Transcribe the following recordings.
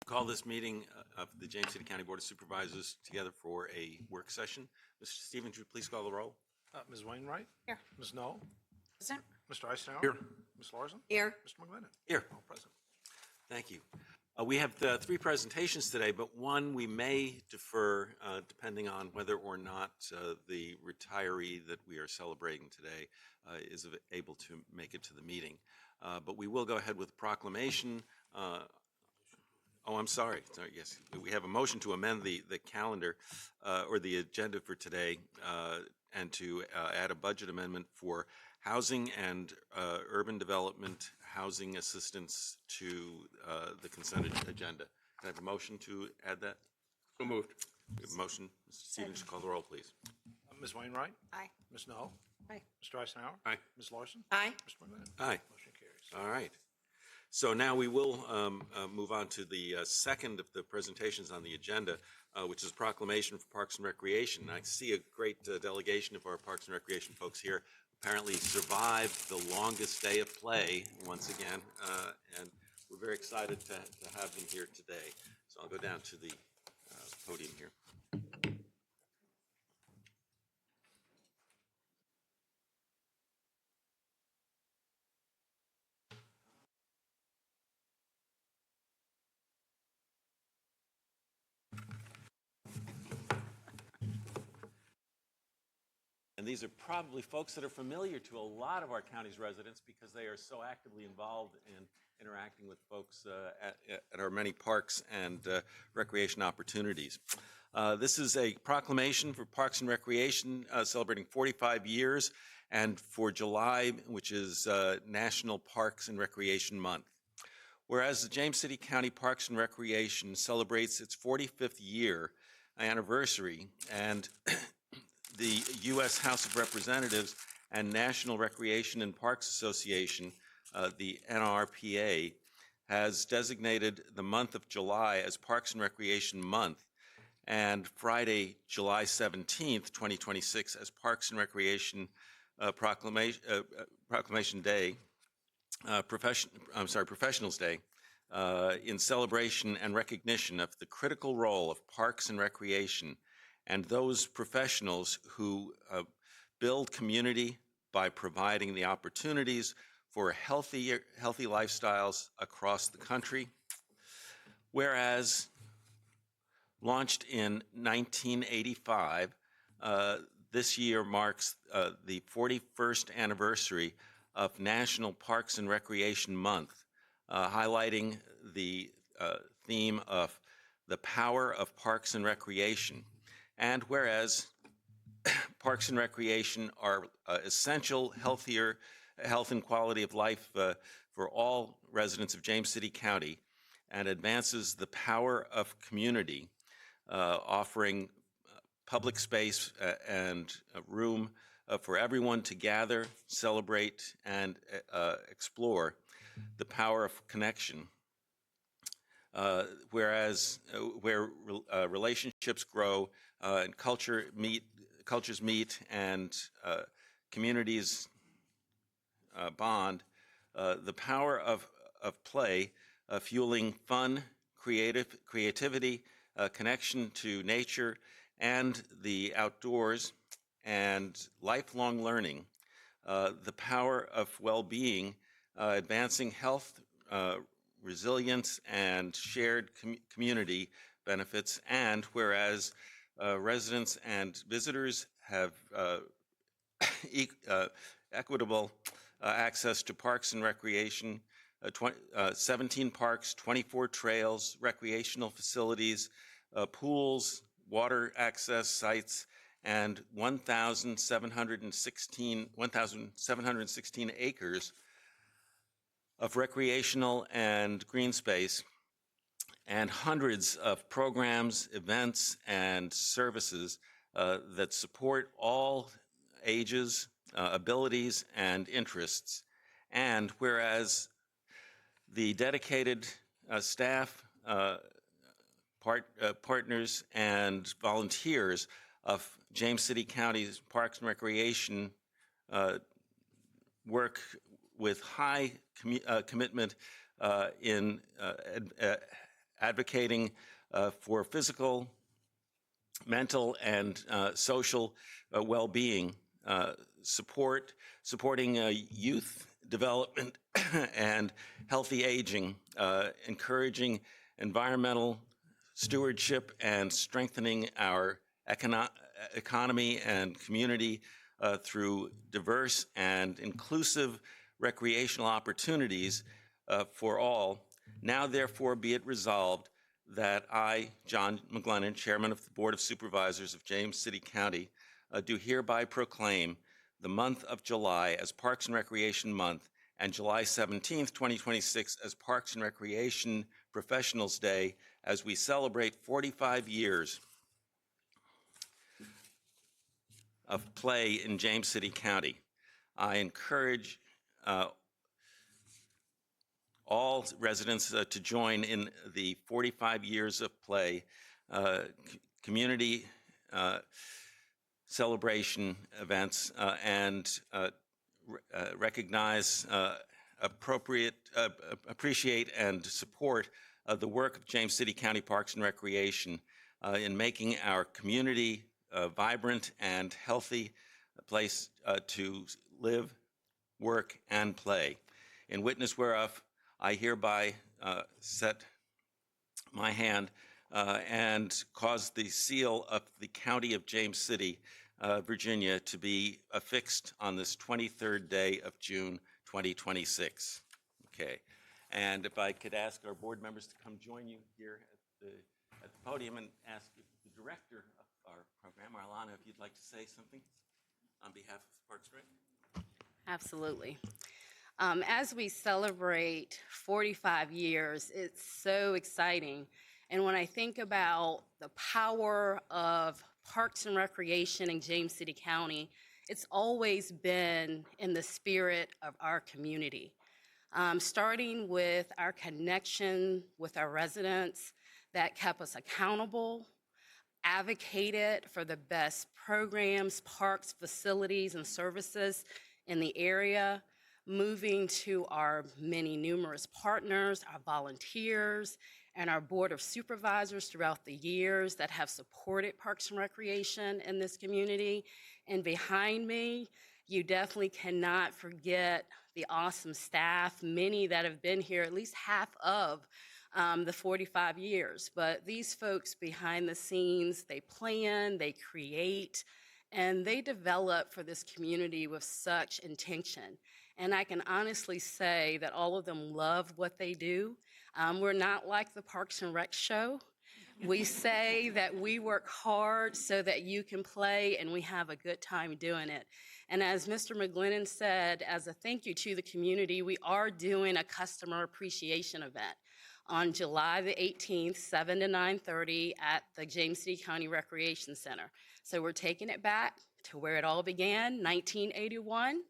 Call this meeting of the James City County Board of Supervisors together for a work session. Mr. Stevens, would you please call the roll? Ms. Wainwright? Here. Ms. Knoll? Present. Mr. Eisenhower? Here. Ms. Larson? Here. Mr. McGlinnan? Here. All present. Thank you. We have three presentations today, but one we may defer depending on whether or not the retiree that we are celebrating today is able to make it to the meeting. But we will go ahead with proclamation. I'm sorry. Yes, we have a motion to amend the calendar or the agenda for today and to add a budget amendment for housing and urban development, housing assistance to the consent agenda. Can I have a motion to add that? So moved. We have a motion. Mr. Stevens, call the roll, please. Ms. Wainwright? Aye. Ms. Knoll? Aye. Mr. Eisenhower? Aye. Ms. Larson? Aye. Mr. McGlinnan? Aye. Motion carries. All right. So now we will move on to the second of the presentations on the agenda, which is proclamation for Parks and Recreation. I see a great delegation of our Parks and Recreation folks here. Apparently survived the longest day of play once again, and we're very excited to have them here today. So I'll go down to the podium here. And these are probably folks that are familiar to a lot of our county's residents because they are so actively involved in interacting with folks at our many parks and recreation opportunities. This is a proclamation for Parks and Recreation celebrating 45 years, and for July, which is National Parks and Recreation Month. Whereas the James City County Parks and Recreation celebrates its 45th year anniversary, and the U.S. House of Representatives and National Recreation and Parks Association, the NRPA, has designated the month of July as Parks and Recreation Month, and Friday, July 17th, 2026, as Parks and Recreation Proclamation Day, Professionals Day, in celebration and recognition of the critical role of parks and recreation and those professionals who build community by providing the opportunities for healthy lifestyles across the country. Whereas launched in 1985, this year marks the 41st anniversary of National Parks and Recreation Month, highlighting the theme of the power of parks and recreation. And whereas parks and recreation are essential, health and quality of life for all residents of James City County, and advances the power of community, offering public space and room for everyone to gather, celebrate, and explore the power of connection. Whereas where relationships grow and cultures meet and communities bond, the power of play, fueling fun, creativity, connection to nature and the outdoors, and lifelong learning, the power of well-being, advancing health, resilience, and shared community benefits. And whereas residents and visitors have equitable access to parks and recreation, 17 parks, 24 trails, recreational facilities, pools, water access sites, and 1,716 acres of recreational and green space, and hundreds of programs, events, and services that support all ages, abilities, and interests. And whereas the dedicated staff, partners, and volunteers of James City County's Parks and Recreation work with high commitment in advocating for physical, mental, and social well-being, supporting youth development and healthy aging, encouraging environmental stewardship, and strengthening our economy and community through diverse and inclusive recreational opportunities for all. Now, therefore, be it resolved that I, John McGlennon, Chairman of the Board of Supervisors of James City County, do hereby proclaim the month of July as Parks and Recreation Month and July 17th, 2026 as Parks and Recreation Professionals Day as we celebrate 45 years of play in James City County. I encourage all residents to join in the 45 years of play community celebration events and recognize, appreciate, and support the work of James City County Parks and Recreation in making our community vibrant and healthy place to live, work, and play. In witness whereof, I hereby set my hand and cause the seal of the County of James City, Virginia, to be affixed on this 23rd day of June, 2026. Okay. And if I could ask our board members to come join you here at the podium and ask the director of our program, Arlana, if you'd like to say something on behalf of Parks and Rec. Absolutely. As we celebrate 45 years, it's so exciting. And when I think about the power of Parks and Recreation in James City County, it's always been in the spirit of our community. Starting with our connection with our residents that kept us accountable, advocated for the best programs, parks, facilities, and services in the area, moving to our many numerous partners, our volunteers, and our Board of Supervisors throughout the years that have supported Parks and Recreation in this community. And behind me, you definitely cannot forget the awesome staff, many that have been here at least half of the 45 years. But these folks behind the scenes, they plan, they create, and they develop for this community with such intention. And I can honestly say that all of them love what they do. We're not like the Parks and Rec show. We say that we work hard so that you can play, and we have a good time doing it. And as Mr. McGlennon said, as a thank you to the community, we are doing a customer appreciation event on July the 18th, 7 to 9:30 at the James City County Recreation Center. So we're taking it back to where it all began, 1981.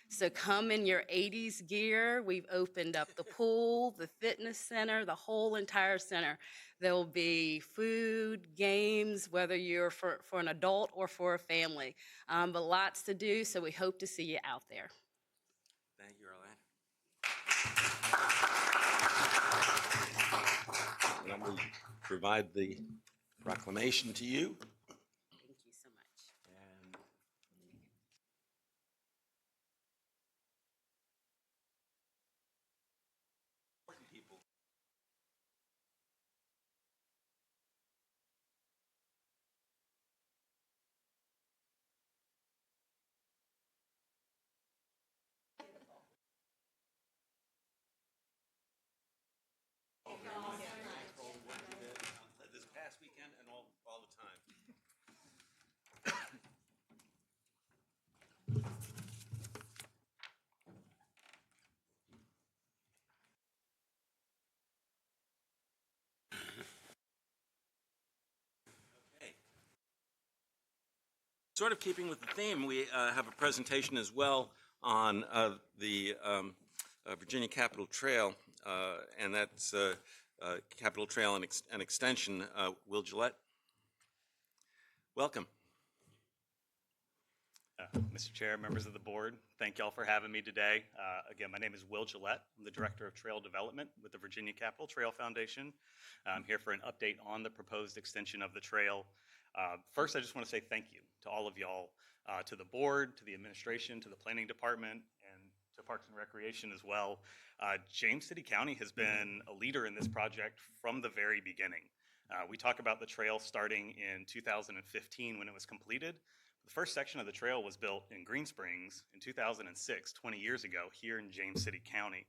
So come in your 80s gear. We've opened up the pool, the fitness center, the whole entire center. There will be food, games, whether you're for an adult or for a family. But lots to do, so we hope to see you out there. Thank you, Arlene. Let me provide the proclamation to you. Thank you so much. And people. This past weekend and all the time. Okay. Sort of keeping with the theme, we have a presentation as well on the Virginia Capitol Trail, and that's Capitol Trail and Extension. Will Gillette, welcome. Mr. Chair, members of the board, thank y'all for having me today. Again, my name is Will Gillette. I'm the Director of Trail Development with the Virginia Capitol Trail Foundation. I'm here for an update on the proposed extension of the trail. First, I just want to say thank you to all of y'all, to the board, to the administration, to the planning department, and to Parks and Recreation as well. James City County has been a leader in this project from the very beginning. We talk about the trail starting in 2015 when it was completed. The first section of the trail was built in Green Springs in 2006, 20 years ago, here in James City County.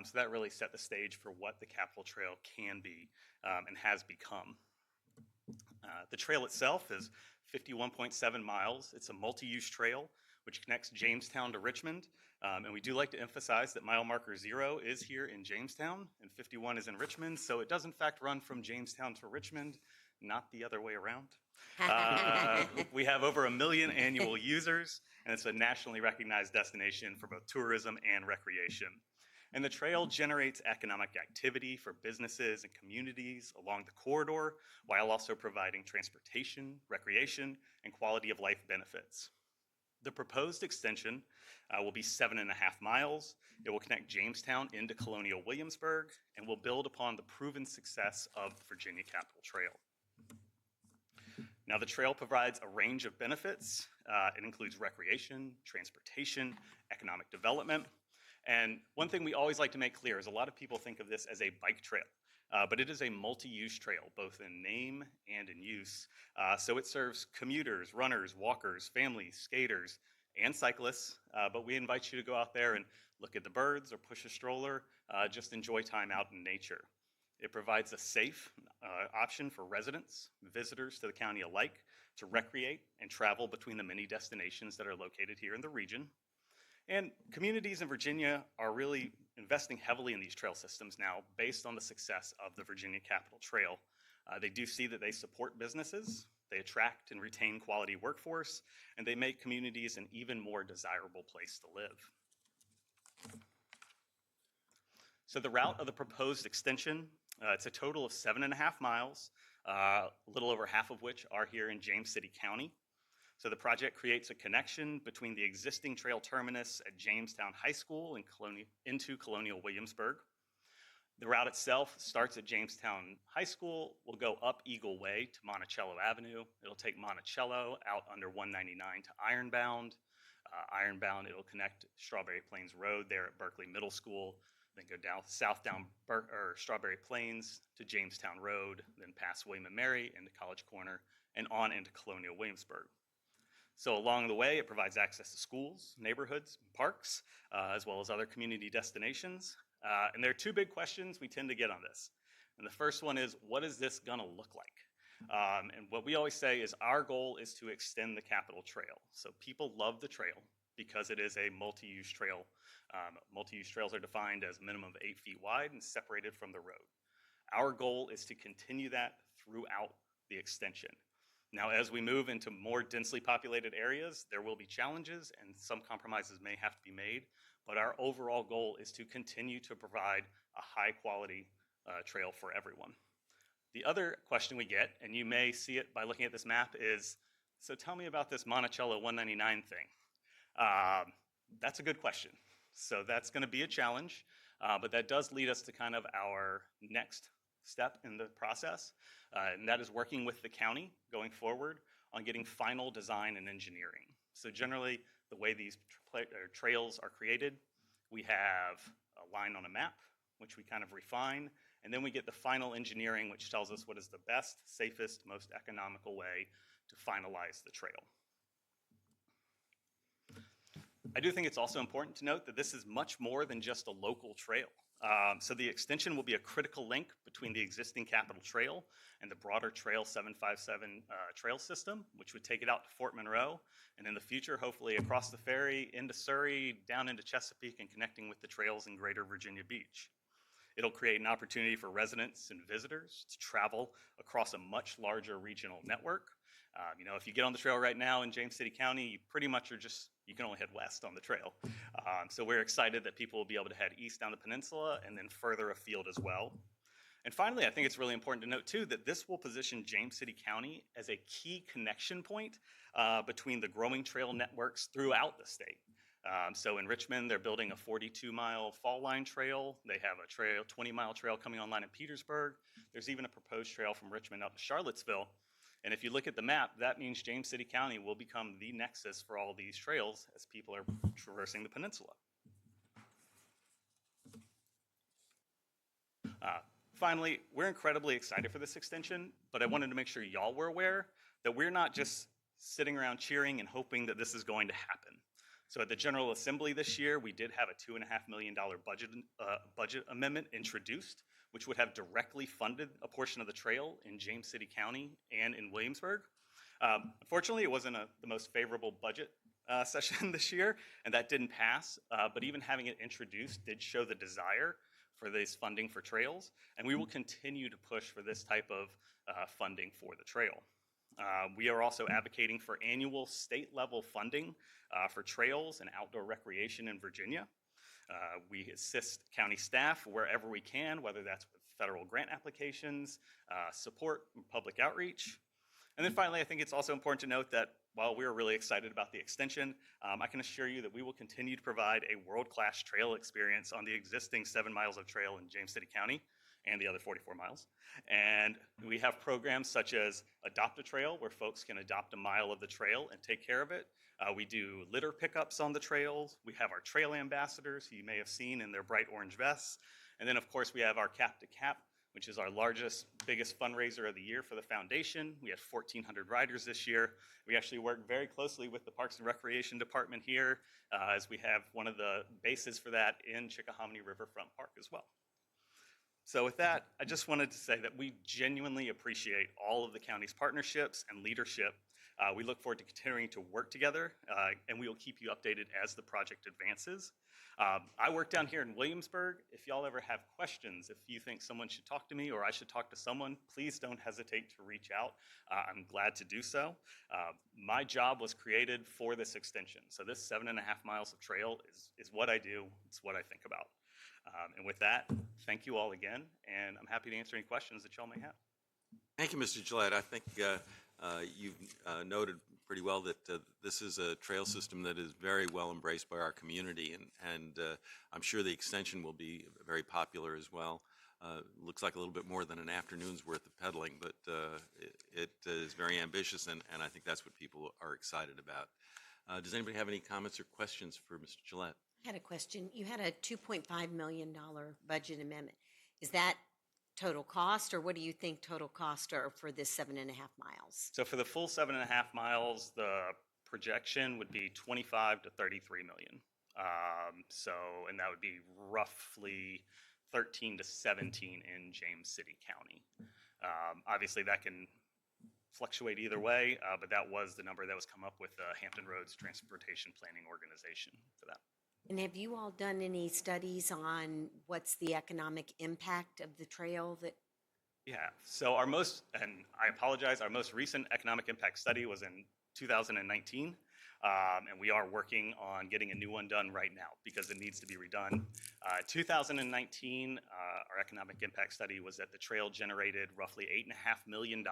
So that really set the stage for what the Capitol Trail can be and has become. The trail itself is 51.7 miles. It's a multi-use trail which connects Jamestown to Richmond. And we do like to emphasize that mile marker 0 is here in Jamestown and 51 is in Richmond. So it does in fact run from Jamestown to Richmond, not the other way around. We have over 1 million annual users, and it's a nationally recognized destination for both tourism and recreation. And the trail generates economic activity for businesses and communities along the corridor, while also providing transportation, recreation, and quality of life benefits. The proposed extension will be 7.5 miles. It will connect Jamestown into Colonial Williamsburg and will build upon the proven success of the Virginia Capitol Trail. Now, the trail provides a range of benefits. It includes recreation, transportation, economic development. And one thing we always like to make clear is a lot of people think of this as a bike trail, but it is a multi-use trail, both in name and in use. So it serves commuters, runners, walkers, families, skaters, and cyclists. But we invite you to go out there and look at the birds or push a stroller, just enjoy time out in nature. It provides a safe option for residents, visitors to the county alike, to recreate and travel between the many destinations that are located here in the region. And communities in Virginia are really investing heavily in these trail systems now based on the success of the Virginia Capitol Trail. They do see that they support businesses, they attract and retain quality workforce, and they make communities an even more desirable place to live. So the route of the proposed extension, it's a total of 7.5 miles, a little over half of which are here in James City County. So the project creates a connection between the existing trail terminus at Jamestown High School and into Colonial Williamsburg. The route itself starts at Jamestown High School, will go up Eagle Way to Monticello Avenue. It'll take Monticello out under 199 to Ironbound. Ironbound, it'll connect Strawberry Plains Road there at Berkeley Middle School, then go south down Strawberry Plains to Jamestown Road, then past William and Mary into College Corner, and on into Colonial Williamsburg. So along the way, it provides access to schools, neighborhoods, parks, as well as other community destinations. And there are two big questions we tend to get on this. And the first one is, what is this gonna look like? And what we always say is our goal is to extend the Capitol Trail. So people love the trail because it is a multi-use trail. Multi-use trails are defined as a minimum of 8 feet wide and separated from the road. Our goal is to continue that throughout the extension. Now, as we move into more densely populated areas, there will be challenges and some compromises may have to be made, but our overall goal is to continue to provide a high quality trail for everyone. The other question we get, and you may see it by looking at this map, is, so tell me about this Monticello 199 thing. That's a good question. So that's gonna be a challenge, but that does lead us to kind of our next step in the process, and that is working with the county going forward on getting final design and engineering. So generally, the way these trails are created, we have a line on a map, which we kind of refine, and then we get the final engineering, which tells us what is the best, safest, most economical way to finalize the trail. I do think it's also important to note that this is much more than just a local trail. So the extension will be a critical link between the existing Capitol Trail and the broader Trail 757 trail system, which would take it out to Fort Monroe, and in the future, hopefully across the ferry, into Surrey, down into Chesapeake, and connecting with the trails in Greater Virginia Beach. It'll create an opportunity for residents and visitors to travel across a much larger regional network. You know, if you get on the trail right now in James City County, you pretty much are just, you can only head west on the trail. So we're excited that people will be able to head east down the peninsula and then further afield as well. And finally, I think it's really important to note too that this will position James City County as a key connection point between the growing trail networks throughout the state. So in Richmond, they're building a 42-mile fall line trail. They have a 20-mile trail coming online in Petersburg. There's even a proposed trail from Richmond out to Charlottesville. And if you look at the map, that means James City County will become the nexus for all these trails as people are traversing the peninsula. Finally, we're incredibly excited for this extension, but I wanted to make sure y'all were aware that we're not just sitting around cheering and hoping that this is going to happen. So at the General Assembly this year, we did have a $2.5 million budget amendment introduced, which would have directly funded a portion of the trail in James City County and in Williamsburg. Unfortunately, it wasn't the most favorable budget session this year, and that didn't pass, but even having it introduced did show the desire for this funding for trails, and we will continue to push for this type of funding for the trail. We are also advocating for annual state-level funding for trails and outdoor recreation in Virginia. We assist county staff wherever we can, whether that's with federal grant applications, support, public outreach. And then finally, I think it's also important to note that while we're really excited about the extension, I can assure you that we will continue to provide a world-class trail experience on the existing 7 miles of trail in James City County and the other 44 miles. And we have programs such as Adopt a Trail, where folks can adopt a mile of the trail and take care of it. We do litter pickups on the trails. We have our trail ambassadors, who you may have seen in their bright orange vests. And then, of course, we have our Cap to Cap, which is our largest, biggest fundraiser of the year for the foundation. We had 1,400 riders this year. We actually work very closely with the Parks and Recreation Department here, as we have one of the bases for that in Chickahominy Riverfront Park as well. So with that, I just wanted to say that we genuinely appreciate all of the county's partnerships and leadership. We look forward to continuing to work together, and we will keep you updated as the project advances. I work down here in Williamsburg. If y'all ever have questions, if you think someone should talk to me or I should talk to someone, please don't hesitate to reach out. I'm glad to do so. My job was created for this extension. So this 7.5 miles of trail is what I do. It's what I think about. And with that, thank you all again, and I'm happy to answer any questions that y'all may have. Thank you, Mr. Gillette. I think you've noted pretty well that this is a trail system that is very well embraced by our community, and I'm sure the extension will be very popular as well. Looks like a little bit more than an afternoon's worth of pedaling, but it is very ambitious, and I think that's what people are excited about. Does anybody have any comments or questions for Mr. Gillette? I had a question. You had a $2.5 million budget amendment. Is that total cost, or what do you think total cost are for this 7.5 miles? So for the full 7.5 miles, the projection would be 25 to 33 million. And that would be roughly 13 to 17 in James City County. Obviously, that can fluctuate either way, but that was the number that was come up with the Hampton Roads Transportation Planning Organization for that. And have you all done any studies on what's the economic impact of the trail that? Yeah, so our most recent economic impact study was in 2019, and we are working on getting a new one done right now because it needs to be redone. 2019, our economic impact study was that the trail generated roughly $8.5 million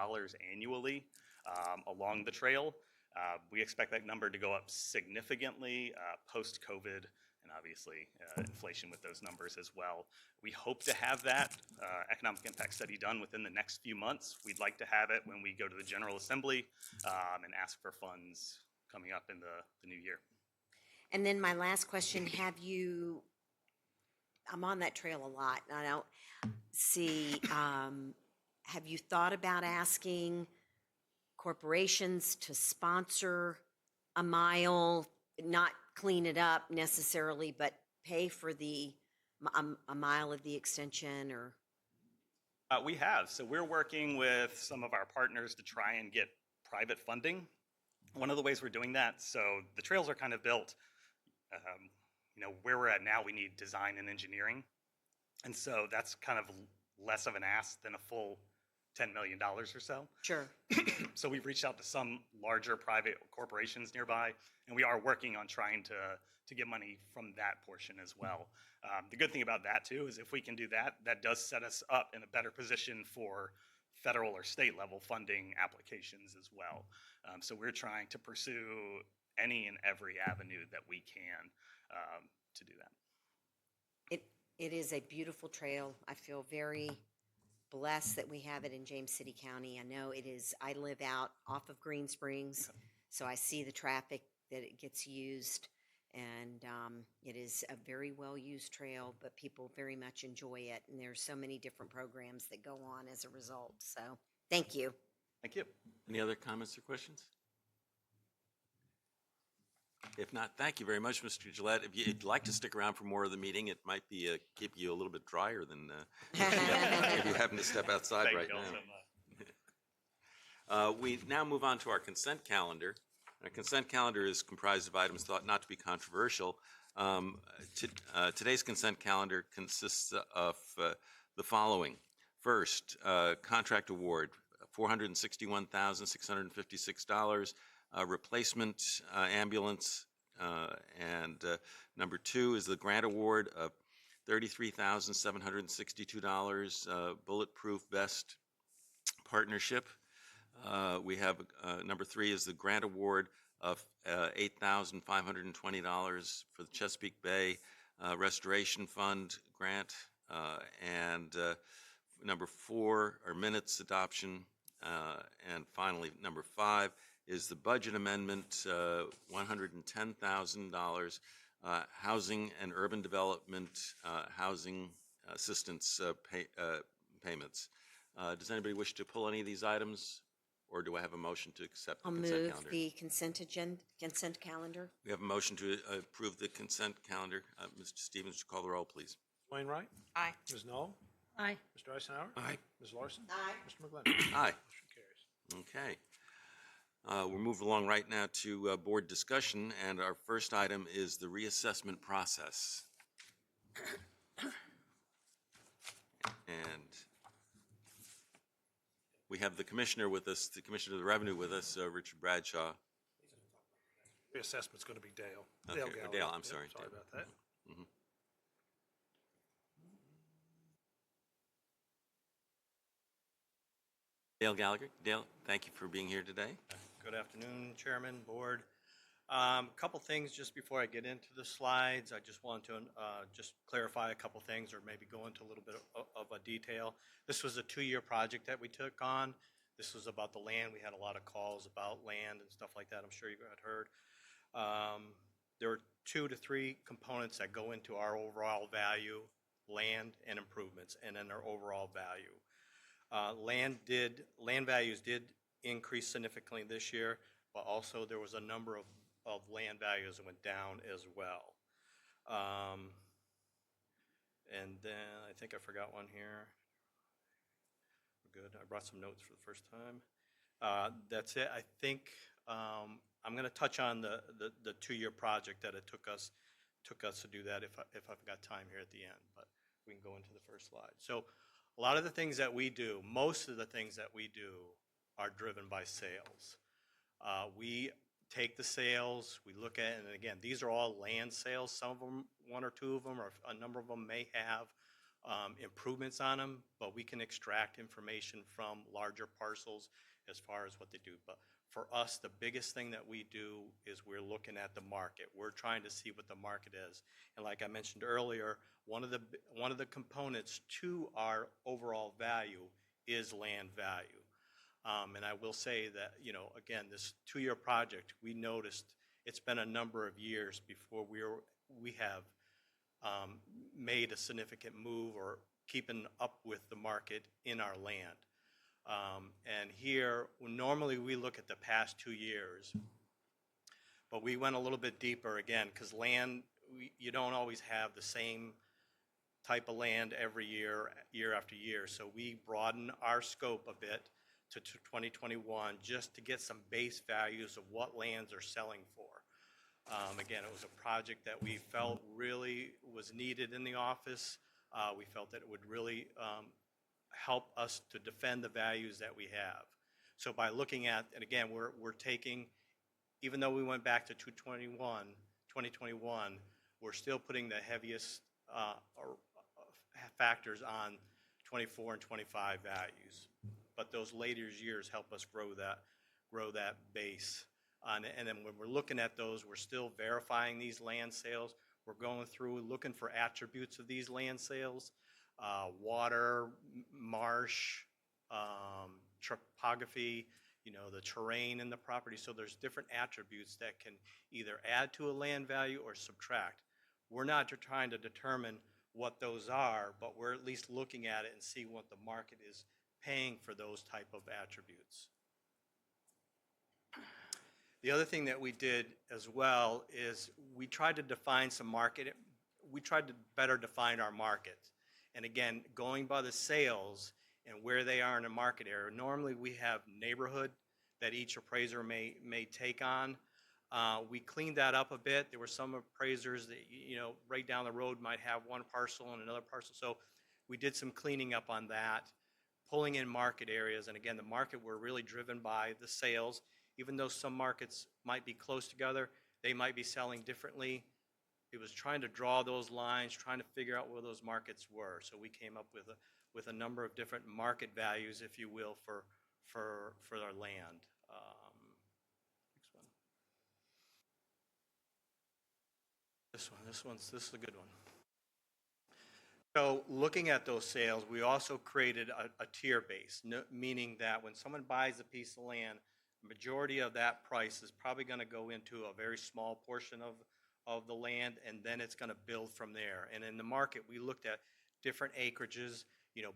annually along the trail. We expect that number to go up significantly post-COVID, and obviously inflation with those numbers as well. We hope to have that economic impact study done within the next few months. We'd like to have it when we go to the General Assembly and ask for funds coming up in the new year. And then my last question, I'm on that trail a lot, and I don't see, have you thought about asking corporations to sponsor a mile, not clean it up necessarily, but pay for a mile of the extension? Or we have. So we're working with some of our partners to try and get private funding. One of the ways we're doing that, so the trails are kind of built, where we're at now, we need design and engineering. And so that's kind of less of an ask than a full $10 million or so. Sure. So we've reached out to some larger private corporations nearby, and we are working on trying to get money from that portion as well. The good thing about that too is if we can do that, that does set us up in a better position for federal or state level funding applications as well. So we're trying to pursue any and every avenue that we can to do that. It is a beautiful trail. I feel very blessed that we have it in James City County. I know it is, I live out off of Green Springs, so I see the traffic that it gets used. And it is a very well-used trail, but people very much enjoy it. And there's so many different programs that go on as a result. So thank you. Thank you. Any other comments or questions? If not, thank you very much, Mr. Gillette. If you'd like to stick around for more of the meeting, it might be keep you a little bit drier than if you happen to step outside Thank right you all now. so much. We now move on to our consent calendar. Our consent calendar is comprised of items thought not to be controversial. Today's consent calendar consists of the following. First, contract award, $461,656, replacement ambulance, and number two is the grant award of $33,762, bulletproof vest partnership. We have number three is the grant award of $8,520 for the Chesapeake Bay Restoration Fund grant, and number four are minutes adoption, and finally number five is the budget amendment, $110,000 housing and urban development housing assistance payments. Does anybody wish to pull any of these items, or do I have a motion to accept the I'll consent move calendar? the consent calendar. We have a motion to approve the consent calendar. Mr. Stevens, would you call the roll, please? Wainwright? Aye. Ms. Knoll? Aye. Mr. Eisenhower? Aye. Ms. Larson? Aye. Mr. McGlinnan? Aye. Motion carries. Okay. We'll move along right now to board discussion, and our first item is the reassessment process. And we have the commissioner with us, the commissioner of the revenue with us, Richard Bradshaw. Reassessment's going to be Dale. Okay, or Gallagher. Dale, I'm Yep, sorry, Sorry Dale. about that. Dale Gallagher. Dale, thank you for being here today. Good afternoon, Chairman, Board. Couple things just before I get into the slides. I just want to just clarify a couple things or maybe go into a little bit of a detail. This was a 2-year project that we took on. This was about the land. We had a lot of calls about land and stuff like that. I'm sure you had heard. There are 2 to 3 components that go into our overall value, land and improvements, and then our overall value. Land values did increase significantly this year, but also there was a number of land values that went down as well. And then I think I forgot one here. We're good. I brought some notes for the first time. That's it. I think I'm going to touch on the 2-year project that it took us to do that if I've got time here at the end, but we can go into the first slide. So a lot of the things that we do, most of the things that we do are driven by sales. We take the sales, we look at, and again, these are all land sales. Some of them, 1 or 2 of them, or a number of them may have improvements on them, but we can extract information from larger parcels as far as what they do. But for us, the biggest thing that we do is we're looking at the market. We're trying to see what the market is. And like I mentioned earlier, one of the components to our overall value is land value. And I will say that, again, this 2-year project, we noticed it's been a number of years before we have made a significant move or keeping up with the market in our land. And here, normally we look at the past 2 years, but we went a little bit deeper again, because land, you don't always have the same type of land every year, year after year. So we broaden our scope a bit to 2021 just to get some base values of what lands are selling for. Again, it was a project that we felt really was needed in the office. We felt that it would really help us to defend the values that we have. So by looking at, and again, we're taking, even though we went back to 2021, we're still putting the heaviest factors on 24 and 25 values. But those later years help us grow that base. And then when we're looking at those, we're still verifying these land sales. We're going through looking for attributes of these land sales, water, marsh, topography, the terrain in the property. So there's different attributes that can either add to a land value or subtract. We're not trying to determine what those are, but we're at least looking at it and see what the market is paying for those type of attributes. The other thing that we did as well is we tried to define some market. We tried to better define our market. And again, going by the sales and where they are in a market area, normally we have neighborhood that each appraiser may take on. We cleaned that up a bit. There were some appraisers that, right down the road might have one parcel and another parcel. So we did some cleaning up on that, pulling in market areas. And again, the market were really driven by the sales. Even though some markets might be close together, they might be selling differently. It was trying to draw those lines, trying to figure out where those markets were. So we came up with a number of different market values, if you will, for our land. Next one. This is a good one. So looking at those sales, we also created a tier base, meaning that when someone buys a piece of land, the majority of that price is probably going to go into a very small portion of the land, and then it's going to build from there. And in the market, we looked at different acreages,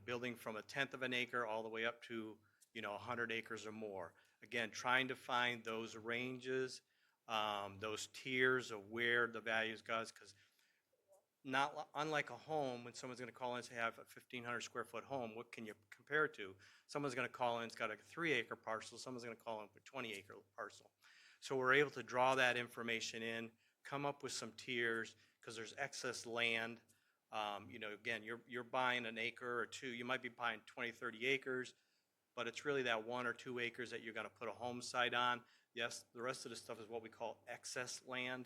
building from 1/10 of an acre all the way up to, 100 acres or more. Again, trying to find those ranges, those tiers of where the values goes, because unlike a home, when someone's going to call in and say, I have a 1,500 square foot home, what can you compare it to? Someone's going to call in, it's got a 3-acre parcel, someone's going to call in for a 20-acre parcel. So we're able to draw that information in, come up with some tiers, because there's excess land. Again, you're buying an acre or two, you might be buying 20, 30 acres, but it's really that 1 or 2 acres that you're going to put a home site on. Yes, the rest of the stuff is what we call excess land.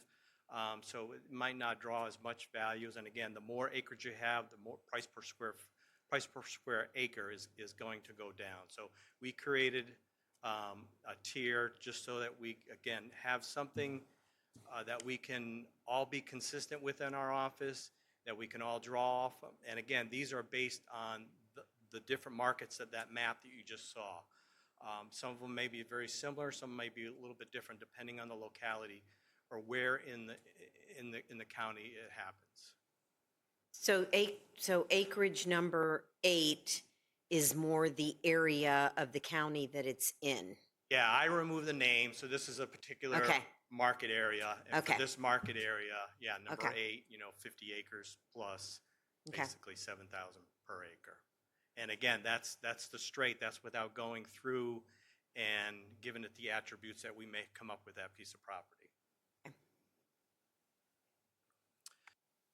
So it might not draw as much values. And again, the more acreage you have, the more price per square acre is going to go down. So we created a tier just so that we, again, have something that we can all be consistent with in our office, that we can all draw off. And again, these are based on the different markets that map that you just saw. Some of them may be very similar, some may be a little bit different depending on the locality or where in the county it happens. So acreage number 8 is more the area of the county that it's in. Yeah, I removed the name, so this is a particular market area. And for this market area, number 8, 50 acres plus, basically 7,000 per acre. And again, that's the straight, that's without going through and giving it the attributes that we may come up with that piece of property.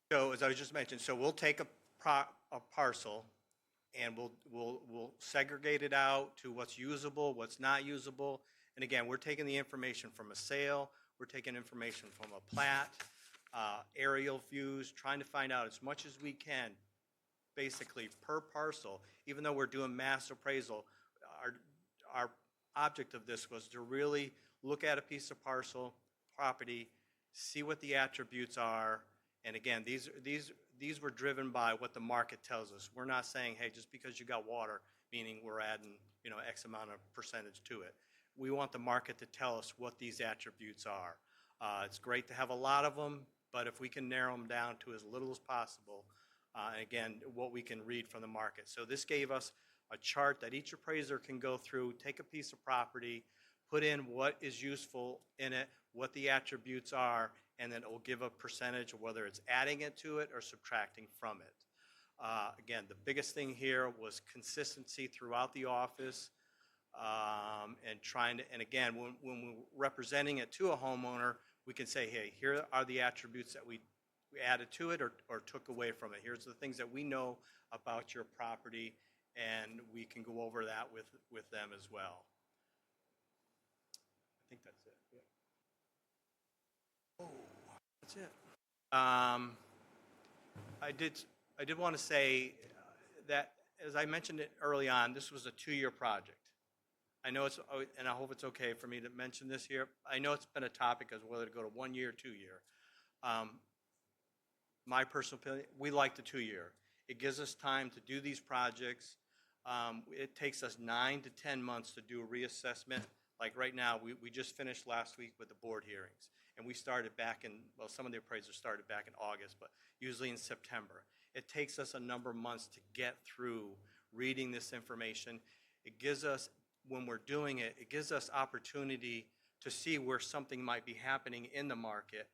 So as I just mentioned, so we'll take a parcel and we'll segregate it out to what's usable, what's not usable. And again, we're taking the information from a sale, we're taking information from a plat, aerial views, trying to find out as much as we can, basically per parcel. Even though we're doing mass appraisal, our object of this was to really look at a piece of parcel property, see what the attributes are. And again, these were driven by what the market tells us. We're not saying, hey, just because you got water, meaning we're adding, X amount of percentage to it. We want the market to tell us what these attributes are. It's great to have a lot of them, but if we can narrow them down to as little as possible, and again, what we can read from the market. So this gave us a chart that each appraiser can go through, take a piece of property, put in what is useful in it, what the attributes are, and then it will give a percentage of whether it's adding it to it or subtracting from it. Again, the biggest thing here was consistency throughout the office, and again, when we're representing it to a homeowner, we can say, hey, here are the attributes that we added to it or took away from it. Here's the things that we know about your property, and we can go over that with them as well. I think that's it. Yeah. Oh, that's it. I did want to say that, as I mentioned it early on, this was a 2-year project. I know it's, and I hope it's okay for me to mention this here. I know it's been a topic as whether to go to 1 year or 2 year. My personal opinion, we like the 2-year. It gives us time to do these projects. It takes us 9 to 10 months to do a reassessment. Like right now, we just finished last week with the board hearings. And we started back in, well, some of the appraisers started back in August, but usually in September. It takes us a number of months to get through reading this information. It gives us, when we're doing it, it gives us opportunity to see where something might be happening in the market.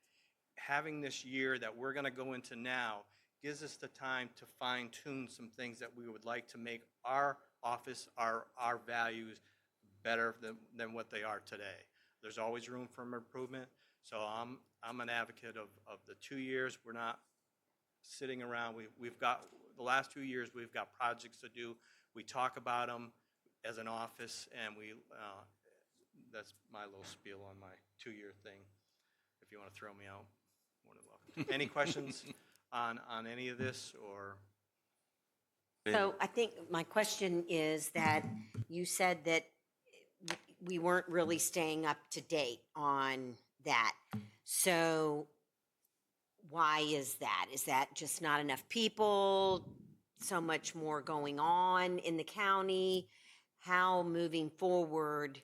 Having this year that we're going to go into now gives us the time to fine tune some things that we would like to make our office, our values better than what they are today. There's always room for improvement. So I'm an advocate of the 2 years. We're not sitting around. We've got, the last 2 years, we've got projects to do. We talk about them as an office, and that's my little spiel on my 2-year thing. If you want to throw me out, more than welcome. Any questions on any of this, or? So I think my question is that you said that we weren't really staying up to date on that. So why is that? Is that just not enough people? So much more going on in the county? How moving forward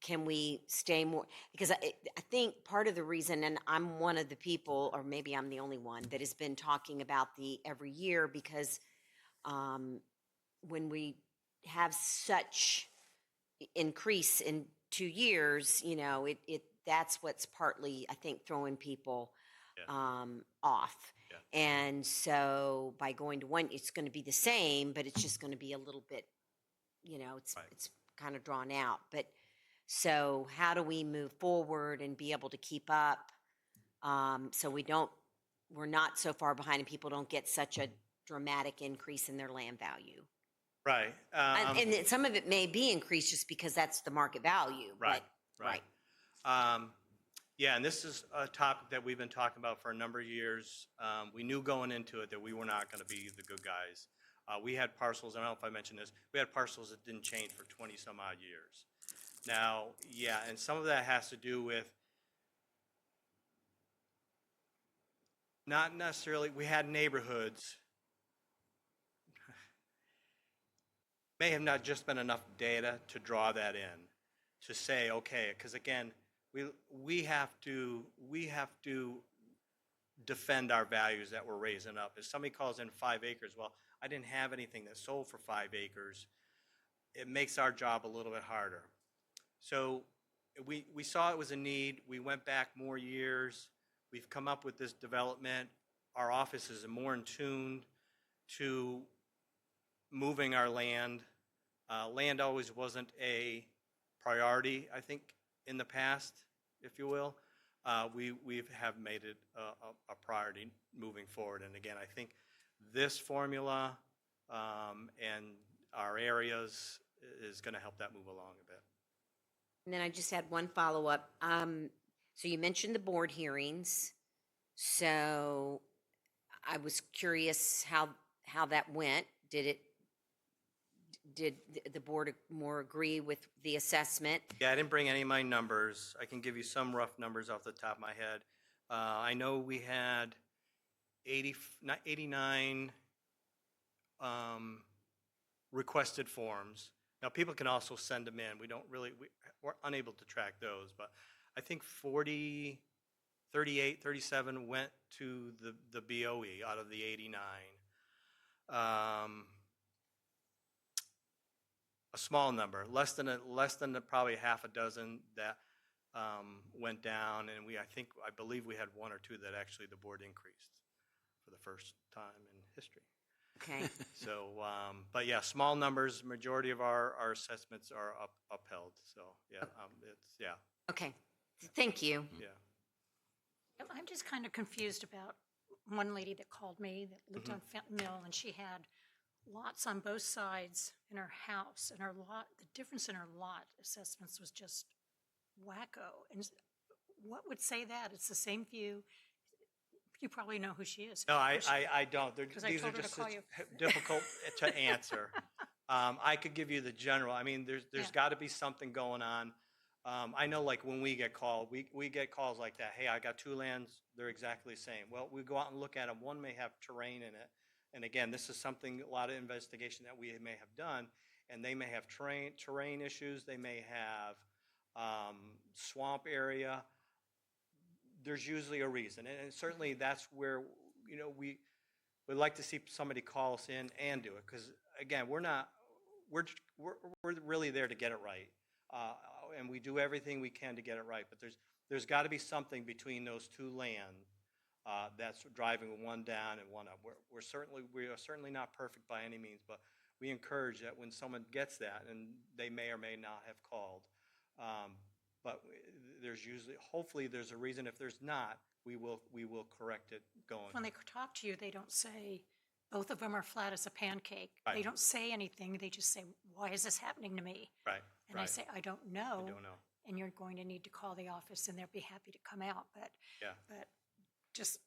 can we stay more? Because I think part of the reason, and I'm one of the people, or maybe I'm the only one, that has been talking about the every year, because when we have such increase in 2 years, you know, that's what's partly, I think, throwing people off. Yeah. And so by going to 1, it's going to be the same, but it's just going to be a little bit, you know, it's kind of drawn out. But so how do we move forward and be able to keep up, so we're not so far behind and people don't get such a dramatic increase in their land value? Right. And some of it may be increased just because that's the market value. Right, but, right. Yeah, and this is a topic that we've been talking about for a number of years. We knew going into it that we were not going to be the good guys. We had parcels, I don't know if I mentioned this, we had parcels that didn't change for 20 some odd years. Now, yeah, and some of that has to do with not necessarily, we had neighborhoods, may have not just been enough data to draw that in, to say, okay, because again, we have to defend our values that we're raising up. If somebody calls in 5 acres, well, I didn't have anything that sold for 5 acres, it makes our job a little bit harder. So we saw it was a need. We went back more years. We've come up with this development. Our office is more in tune to moving our land. Land always wasn't a priority, I think, in the past, if you will. We have made it a priority moving forward. And again, I think this formula and our areas is going to help that move along a bit. And then I just had one follow-up. So you mentioned the board hearings. So I was curious how that went. Did the board more agree with the assessment? Yeah, I didn't bring any of my numbers. I can give you some rough numbers off the top of my head. I know we had 89 requested forms. Now, people can also send them in. We're unable to track those, but I think 38, 37 went to the BOE out of the 89. A small number, less than probably half a dozen that went down, and I believe we had 1 or 2 that actually the board increased for the first time in history. Okay. So, but yeah, small numbers. Majority of our assessments are upheld. So yeah, Okay. Thank you. yeah. I'm just kind of confused about one lady that called me that lived on Fenton Mill, and she had lots on both sides in her house, and her lot, the difference in her lot assessments was just wacko. And what would say that? It's the same view. You probably know who she is. No, I don't. Because I These are told her to just call such you. difficult to answer. I could give you the general. I mean, there's Yeah. got to be something going on. I know, like, when we get called, we get calls like that. Hey, I got two lands. They're exactly the same. Well, we go out and look at them. One may have terrain in it. And again, this is something, a lot of investigation that we may have done. And they may have terrain issues. They may have swamp area. There's usually a reason. And certainly that's where, you know, we'd like to see somebody call us in and do it. Because again, we're really there to get it right. And we do everything we can to get it right. But there's got to be something between those two lands that's driving one down and one up. We are certainly not perfect by any means, but we encourage that when someone gets that, and they may or may not have called, but there's usually, hopefully there's a reason. If there's not, we will correct it going. When they talk to you, they don't say, both of them are flat as a pancake. Right. They don't say anything. They just say, why is this happening to me? Right, And I right. say, I don't know. I don't know. And you're going to need to call the office, and they'll be happy to come out. But Yeah. just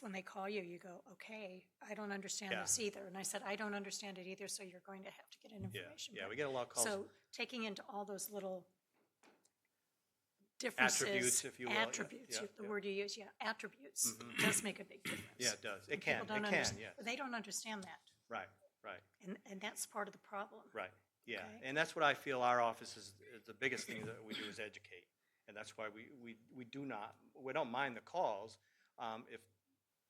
when they call you, you go, okay, I don't understand Yeah. this either. And I said, I don't understand it either, so you're going to have to get Yeah, information. yeah, But- we get a lot of calls. So taking into all those little differences. Attributes, if you will, yeah, Attributes, yeah, the yeah. word you use, attributes, Mhm. does make a big difference. Yeah, it does. It People can, don't yeah. But they don't understand that. Right, right, And that's part of the problem. right. Yeah, Okay. and that's what I feel our office is the biggest thing that we do is educate. And that's why we don't mind the calls. If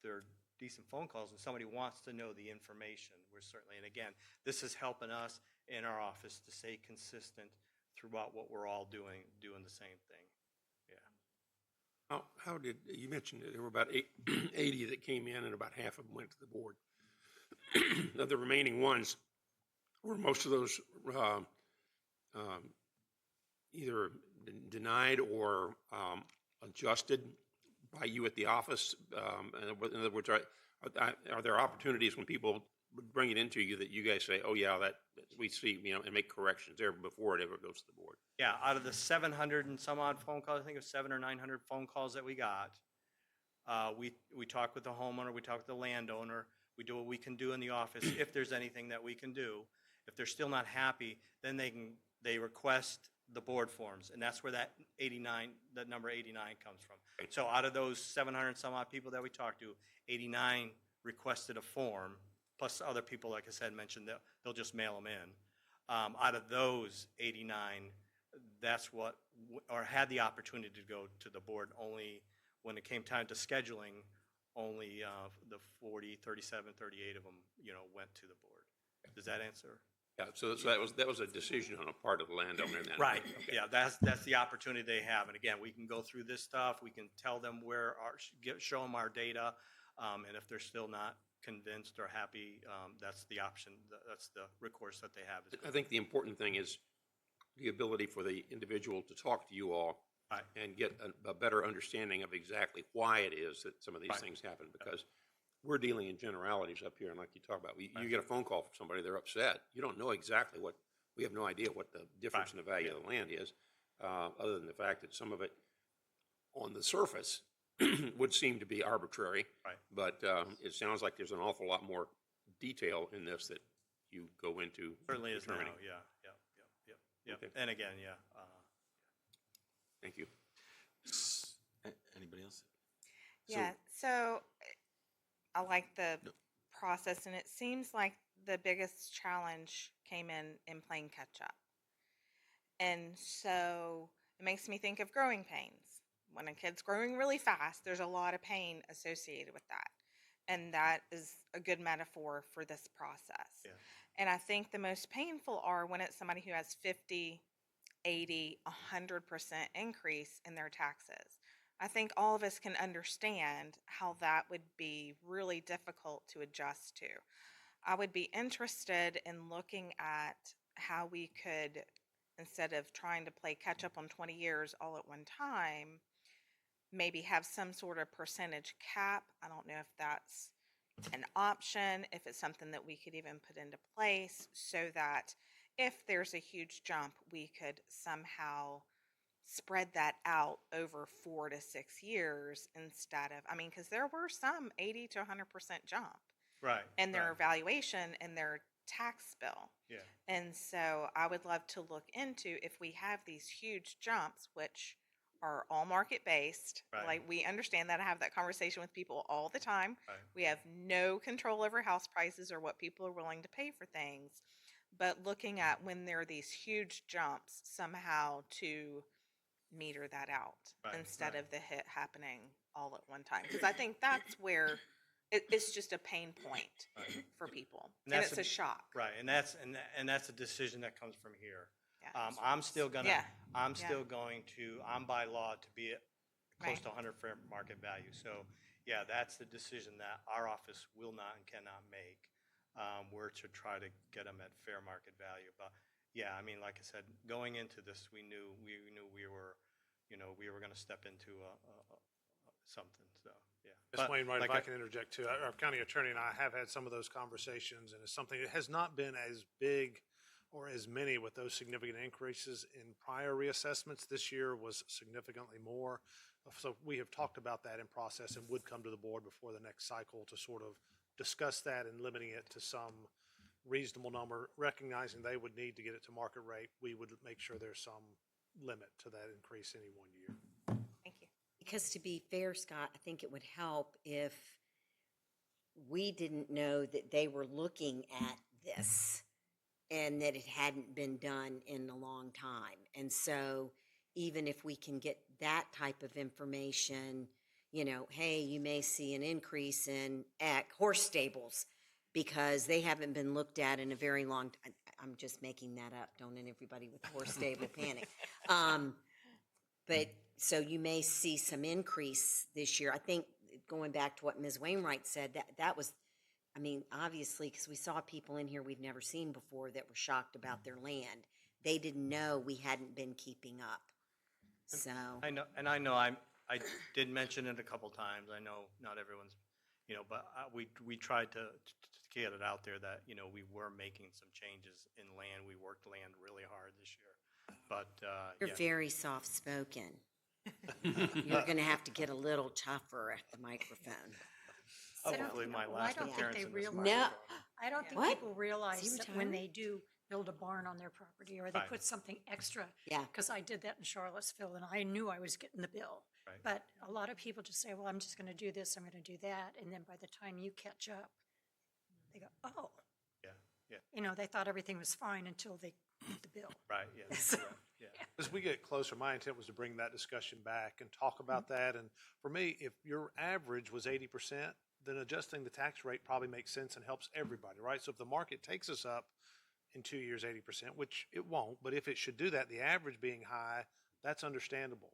they're decent phone calls and somebody wants to know the information, we're certainly, and again, this is helping us in our office to stay consistent throughout what we're all doing the same thing. Yeah. How did, you mentioned that there were about 80 that came in and about half of them went to the board. Of the remaining ones, were most of those either denied or adjusted by you at the office? In other words, are there opportunities when people bring it into you that you guys say, oh yeah, that we see, you know, and make corrections there before it ever goes to the board? Yeah, out of the 700 and some odd phone calls, I think it was 700 or 900 phone calls that we got, we talk with the homeowner, we talk with the landowner, we do what we can do in the office if there's anything that we can do. If they're still not happy, then they request the board forms, and that's where that number 89 comes from. So out of those 700 and some odd people that we talked to, 89 requested a form, plus other people, like I said, mentioned that they'll just mail them in. Out of those 89, that's what, or had the opportunity to go to the board, only when it came time to scheduling, only the 37, 38 of them, went to the board. Does that answer? Yeah, so that was a decision on a part of the landowner then? Right, Okay. yeah, that's the opportunity they have. And again, we can go through this stuff, we can tell them show them our data, and if they're still not convinced or happy, that's the option, that's the recourse that they have. I think the important thing is the ability for the individual to talk to you all Right. and get a better understanding of exactly why it is that some of these Right. things happen, because we're dealing in generalities up here, and like you talk about, you get a phone call from somebody, they're upset. You don't know exactly we have no idea what the difference in the value of the land is, other than the fact that some of it on the surface would seem to be arbitrary. Right. But it sounds like there's an awful lot more detail in this that you go into. Certainly is now, determining. yeah. Okay. And again, yeah. Thank you. Anybody else? Yeah, so I like the process, and it seems like the biggest challenge came in playing catch up. And so it makes me think of growing pains. When a kid's growing really fast, there's a lot of pain associated with that. And that is a good metaphor for this process. Yeah. And I think the most painful are when it's somebody who has 50, 80, 100% increase in their taxes. I think all of us can understand how that would be really difficult to adjust to. I would be interested in looking at how we could, instead of trying to play catch up on 20 years all at one time, maybe have some sort of percentage cap. I don't know if that's an option, if it's something that we could even put into place so that if there's a huge jump, we could somehow spread that out over 4 to 6 years instead of, I mean, because there were some 80 to 100% jump Right. in their right. evaluation and their tax bill. Yeah. And so I would love to look into if we have these huge jumps, which are all market based. Right. Like we understand that. I have that conversation with people all the time. Right. We have no control over house prices or what people are willing to pay for things. But looking at when there are these huge jumps, somehow to meter that out Right, instead right. of the hit happening all at one time. Because I think that's where it's just a pain point Right. for people. And And that's it's a shock. Right, and that's a decision that comes from here. Yeah. I'm still gonna, Yeah. I'm Yeah. still going to, I'm by law to be at close Right. to 100 fair market value. So, yeah, that's the decision that our office will not and cannot make. We're to try to get them at fair market value. But, yeah, I mean, like I said, going into this, we knew we were, we were gonna step into something, so, yeah. Ms. But Wainwright, if like I can interject too, our county attorney and I have had some of those conversations, and it's something that has not been as big or as many with those significant increases in prior reassessments. This year was significantly more. So we have talked about that in process and would come to the board before the next cycle to sort of discuss that and limiting it to some reasonable number, recognizing they would need to get it to market rate. We would make sure there's some limit to that increase any one year. Thank you. Because to be fair, Scott, I think it would help if we didn't know that they were looking at this and that it hadn't been done in a long time. And so even if we can get that type of information, hey, you may see an increase in horse stables because they haven't been looked at in a very long time. I'm just making that up. Don't everybody with horse stable panic. But so you may see some increase this year. I think going back to what Ms. Wainwright said, that was, I mean, obviously, because we saw people in here we've never seen before that were shocked about their land. They didn't know we hadn't been keeping up. So, I know, I did mention it a couple times. I know not everyone's, but we tried to get it out there that, we were making some changes in land. We worked land really hard this year. But, you're yeah. very soft-spoken. You're going to have to get a little tougher at the microphone. Hopefully my Well, last I don't think appearance they in this realize. No. I don't think What? people realize Is he that when retired? they do build a barn on their property or they Right. put something extra. Yeah. Because I did that in Charlottesville and I knew I was getting the bill. Right. But a lot of people just say, well, I'm just going to do this, I'm going to do that. And then by the time you catch up, they go, oh, Yeah, they thought everything was fine until they get the bill. right, yeah, that's correct, yeah. As we get closer, my intent was to bring that discussion back and talk about that. And for me, if your average was 80%, then adjusting the tax rate probably makes sense and helps everybody, right? So if the market takes us up in 2 years 80%, which it won't, but if it should do that, the average being high, that's understandable.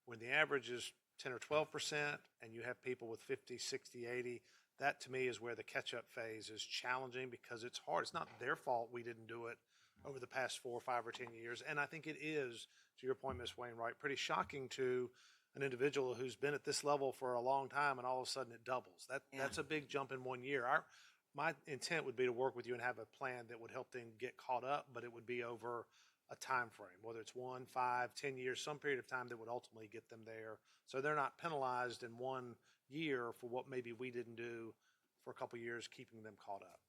When the average is 10 or 12% and you have people with 50, 60, 80, that to me is where the catch-up phase is challenging because it's hard. It's not their fault we didn't do it over the past 4, 5, or 10 years. And I think it is, to your point, Ms. Wainwright, pretty shocking to an individual who's been at this level for a long time and all of a sudden it doubles. That's a big jump in 1 year. My intent would be to work with you and have a plan that would help them get caught up, but it would be over a time frame, whether it's 1, 5, 10 years, some period of time that would ultimately get them there. So they're not penalized in 1 year for what maybe we didn't do for a couple of years, keeping them caught up.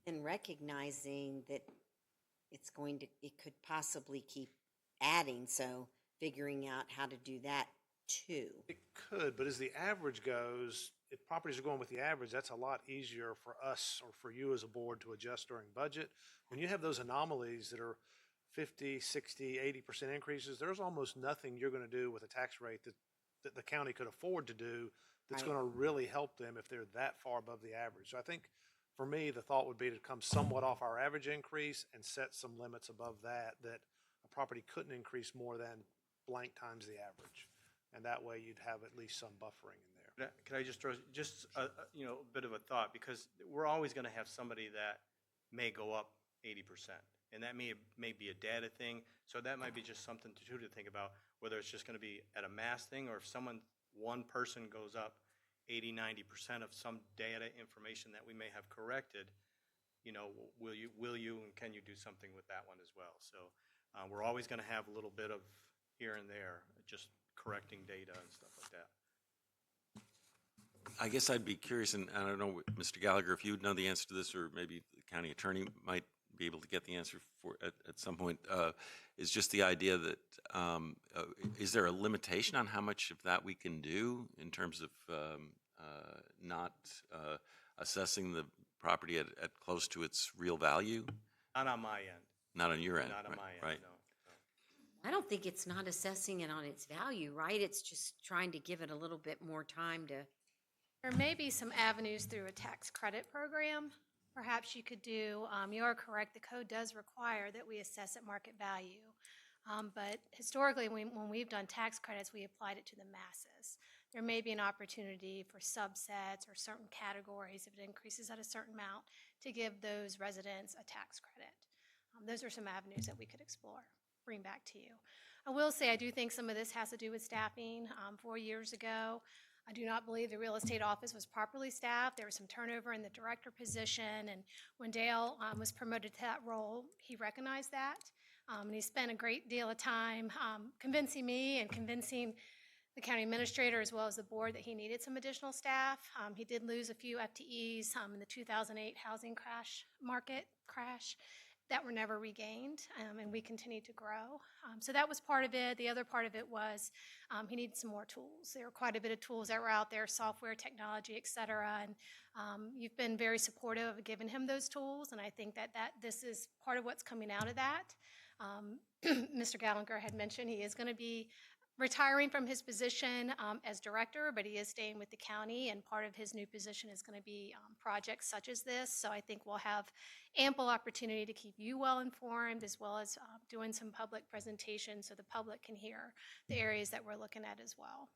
And recognizing that it could possibly keep adding, so figuring out how to do that too. It could, but as the average goes, if properties are going with the average, that's a lot easier for us or for you as a board to adjust during budget. When you have those anomalies that are 50, 60, 80% increases, there's almost nothing you're going to do with a tax rate that the county could afford to do that's Right. going to really help them if they're that far above the average. So I think for me, the thought would be to come somewhat off our average increase and set some limits above that a property couldn't increase more than blank times the average. And that way you'd have at least some buffering in there. Could I just throw just a bit of a thought, because we're always going to have somebody that may go up 80%, and that may be a data thing. So that might be just something to think about, whether it's just going to be at a mass thing or if one person goes up 80, 90% of some data information that we may have corrected, you know, will you and can you do something with that one as well? So we're always going to have a little bit of here and there, just correcting data and stuff like that. I guess I'd be curious, and I don't know, Mr. Gallagher, if you would know the answer to this, or maybe the county attorney might be able to get the answer for at some point, is just the idea that, is there a limitation on how much of that we can do in terms of not assessing the property at close to its real value? Not on my end. Not on your end, Not on right? my end, Right. no. I don't think it's not assessing it on its value, right? It's just trying to give it a little bit more time to. There may be some avenues through a tax credit program. Perhaps you could do, you are correct, the code does require that we assess at market value. But historically, when we've done tax credits, we applied it to the masses. There may be an opportunity for subsets or certain categories, if it increases at a certain amount, to give those residents a tax credit. Those are some avenues that we could explore, bring back to you. I will say, I do think some of this has to do with staffing. 4 years ago, I do not believe the real estate office was properly staffed. There was some turnover in the director position, and when Dale was promoted to that role, he recognized that. And he spent a great deal of time convincing me and convincing the county administrator as well as the board that he needed some additional staff. He did lose a few FTEs in the 2008 housing market crash that were never regained, and we continued to grow. So that was part of it. The other part of it was he needed some more tools. There were quite a bit of tools that were out there, software, technology, et cetera, and you've been very supportive of giving him those tools, and I think that this is part of what's coming out of that. Mr. Gallagher had mentioned he is going to be retiring from his position as director, but he is staying with the county, and part of his new position is going to be projects such as this. So I think we'll have ample opportunity to keep you well informed, as well as doing some public presentations so the public can hear the areas that we're looking at as well.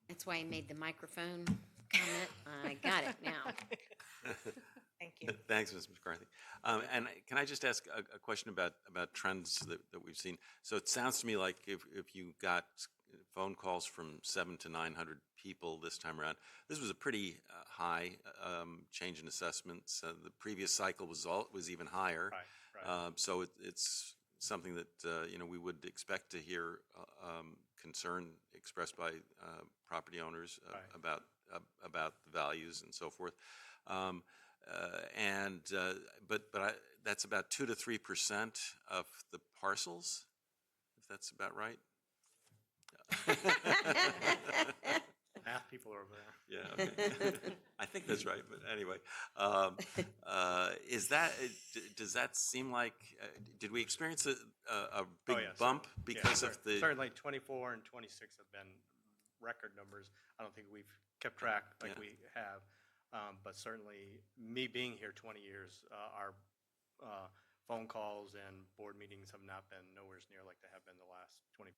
That's why I made the microphone comment. I got it now. Thank you. Thanks, Ms. McCarthy. And can I just ask a question about trends that we've seen? So it sounds to me like if you got phone calls from 700 to 900 people this time around, this was a pretty high change in assessments. The previous cycle was even higher. Right. So it's something that we would expect to hear concern expressed by property owners Right. about the values and so forth. But that's about 2 to 3% of the parcels, if that's about right. Math people are over there. Yeah, okay. I think that's right, but anyway, does that seem like, did we experience a big yeah, bump because of the? Certainly 24 and 26 have been record numbers. I don't think we've kept track like Yeah. we have. But certainly, me being here 20 years, our phone calls and board meetings have not been nowhere near like they have been the last 20.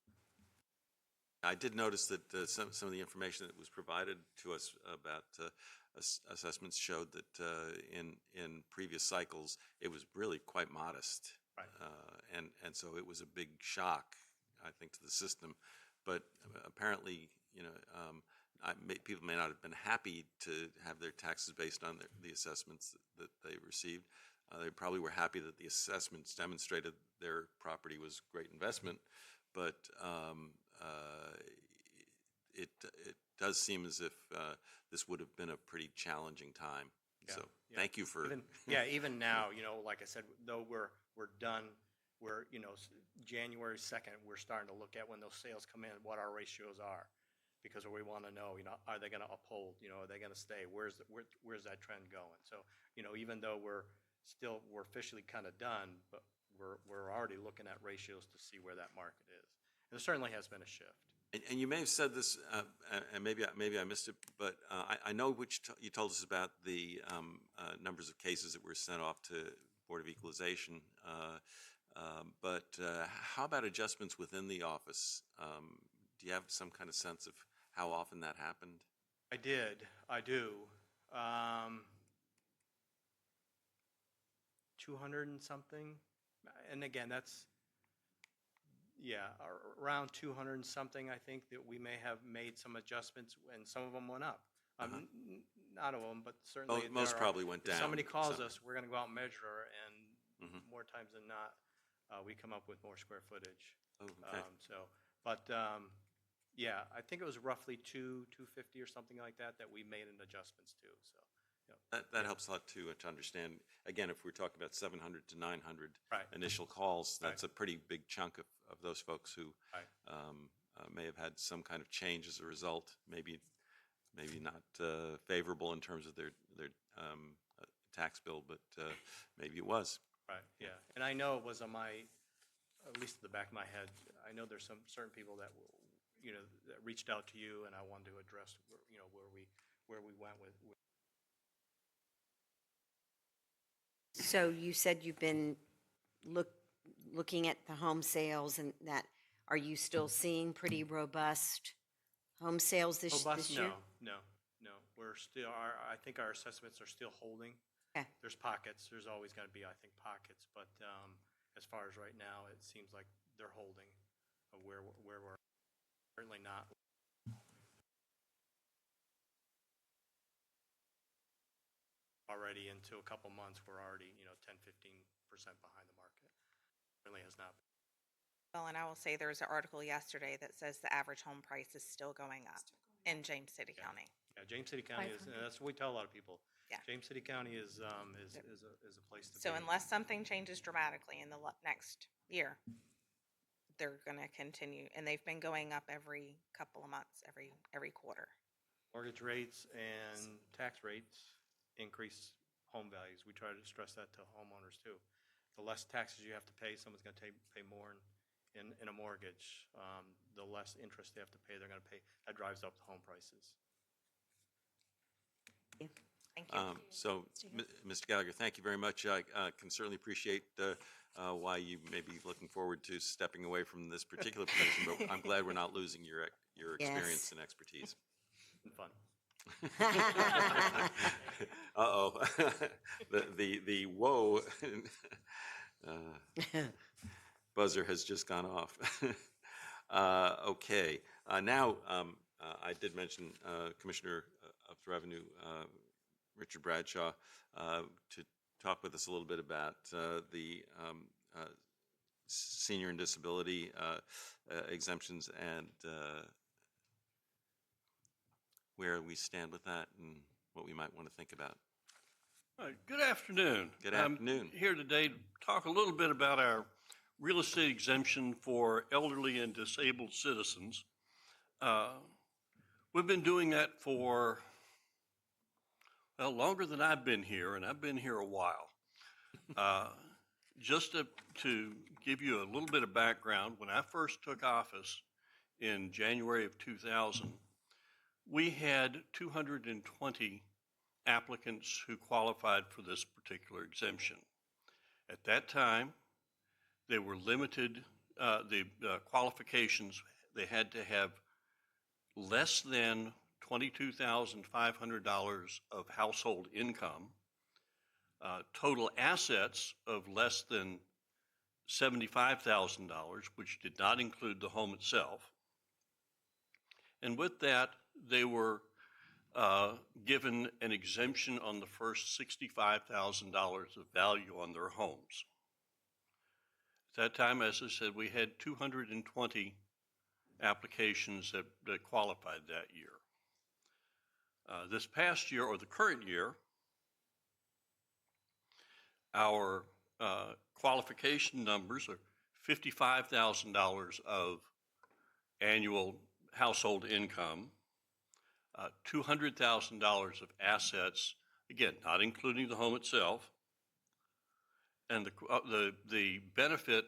I did notice that some of the information that was provided to us about assessments showed that in previous cycles, it was really quite modest. Right. And so it was a big shock, I think, to the system. But apparently, people may not have been happy to have their taxes based on the assessments that they received. They probably were happy that the assessments demonstrated their property was a great investment, but it does seem as if this would have been a pretty challenging time. Yeah, So yeah. thank you for. Even now, like I said, though we're done, we're, January 2nd, we're starting to look at when those sales come in, what our ratios are. Because we want to know, are they going to uphold, are they going to stay? Where's that trend going? So, even though we're officially kind of done, but we're already looking at ratios to see where that market is. And there certainly has been a shift. And you may have said this, and maybe I missed it, but I know you told us about the numbers of cases that were sent off to Board of Equalization. But how about adjustments within the office? Do you have some kind of sense of how often that happened? I do. 200 and something. And again, around 200 and something, I think, that we may have made some adjustments, and some of them went up. Not all of them, but certainly. Most there are. probably went If down. somebody calls so- us, we're gonna go out and measure, and Mhm. more times than not, we come up with more square footage. Oh, okay. Yeah, I think it was roughly 250 or something like that we made an adjustments to, so. Yeah. That helps a lot too, to understand. Again, if we're talking about 700 to 900 Right. initial calls, that's Right. a pretty big chunk of those folks who Right. may have had some kind of change as a result, maybe not favorable in terms of their tax bill, but maybe it was. Right, yeah. And I know it was on my, at least at the back of my head, I know there's some certain people that, that reached out to you, and I wanted to address, where we went with. So you said you've been looking at the home sales and that, are you still seeing pretty robust home sales this year? No. We're still, I think our assessments are still holding. Okay. There's pockets, there's always gonna be, I think, pockets, but, as far as right now, it seems like they're holding where we're certainly not. Already into a couple months, we're already, 10, 15% behind the market. Really has not. Well, and I will say there was an article yesterday that says the average home price is still going up in James City County. Yeah, James City County is, and that's what we tell a lot of people. Yeah. James City County is a place to be. So unless something changes dramatically in the next year, they're going to continue, and they've been going up every couple of months, every quarter. Mortgage rates and tax rates increase home values. We try to stress that to homeowners too. The less taxes you have to pay, someone's going to pay more in a mortgage. The less interest they have to pay, they're going to pay. That drives up the home prices. Thank you. So, Mr. Gallagher, thank you very much. I can certainly appreciate why you may be looking forward to stepping away from this particular position, but I'm glad we're not losing your experience Yes. and expertise. It's been fun. Uh-oh. the whoa buzzer has just gone off. Okay. Now, I did mention Commissioner of Revenue, Richard Bradshaw, to talk with us a little bit about the senior and disability exemptions and where we stand with that and what we might want to think about. All right, good afternoon. Good afternoon. I'm here today to talk a little bit about our real estate exemption for elderly and disabled citizens. We've been doing that for, well, longer than I've been here, and I've been here a while. Just to give you a little bit of background, when I first took office in January of 2000, we had 220 applicants who qualified for this particular exemption. At that time, they were limited, the qualifications, they had to have less than $22,500 of household income, total assets of less than $75,000, which did not include the home itself. And with that, they were given an exemption on the first $65,000 of value on their homes. At that time, as I said, we had 220 applications that qualified that year. This past year, or the current year, our qualification numbers are $55,000 of annual household income, $200,000 of assets, again, not including the home itself, and the benefit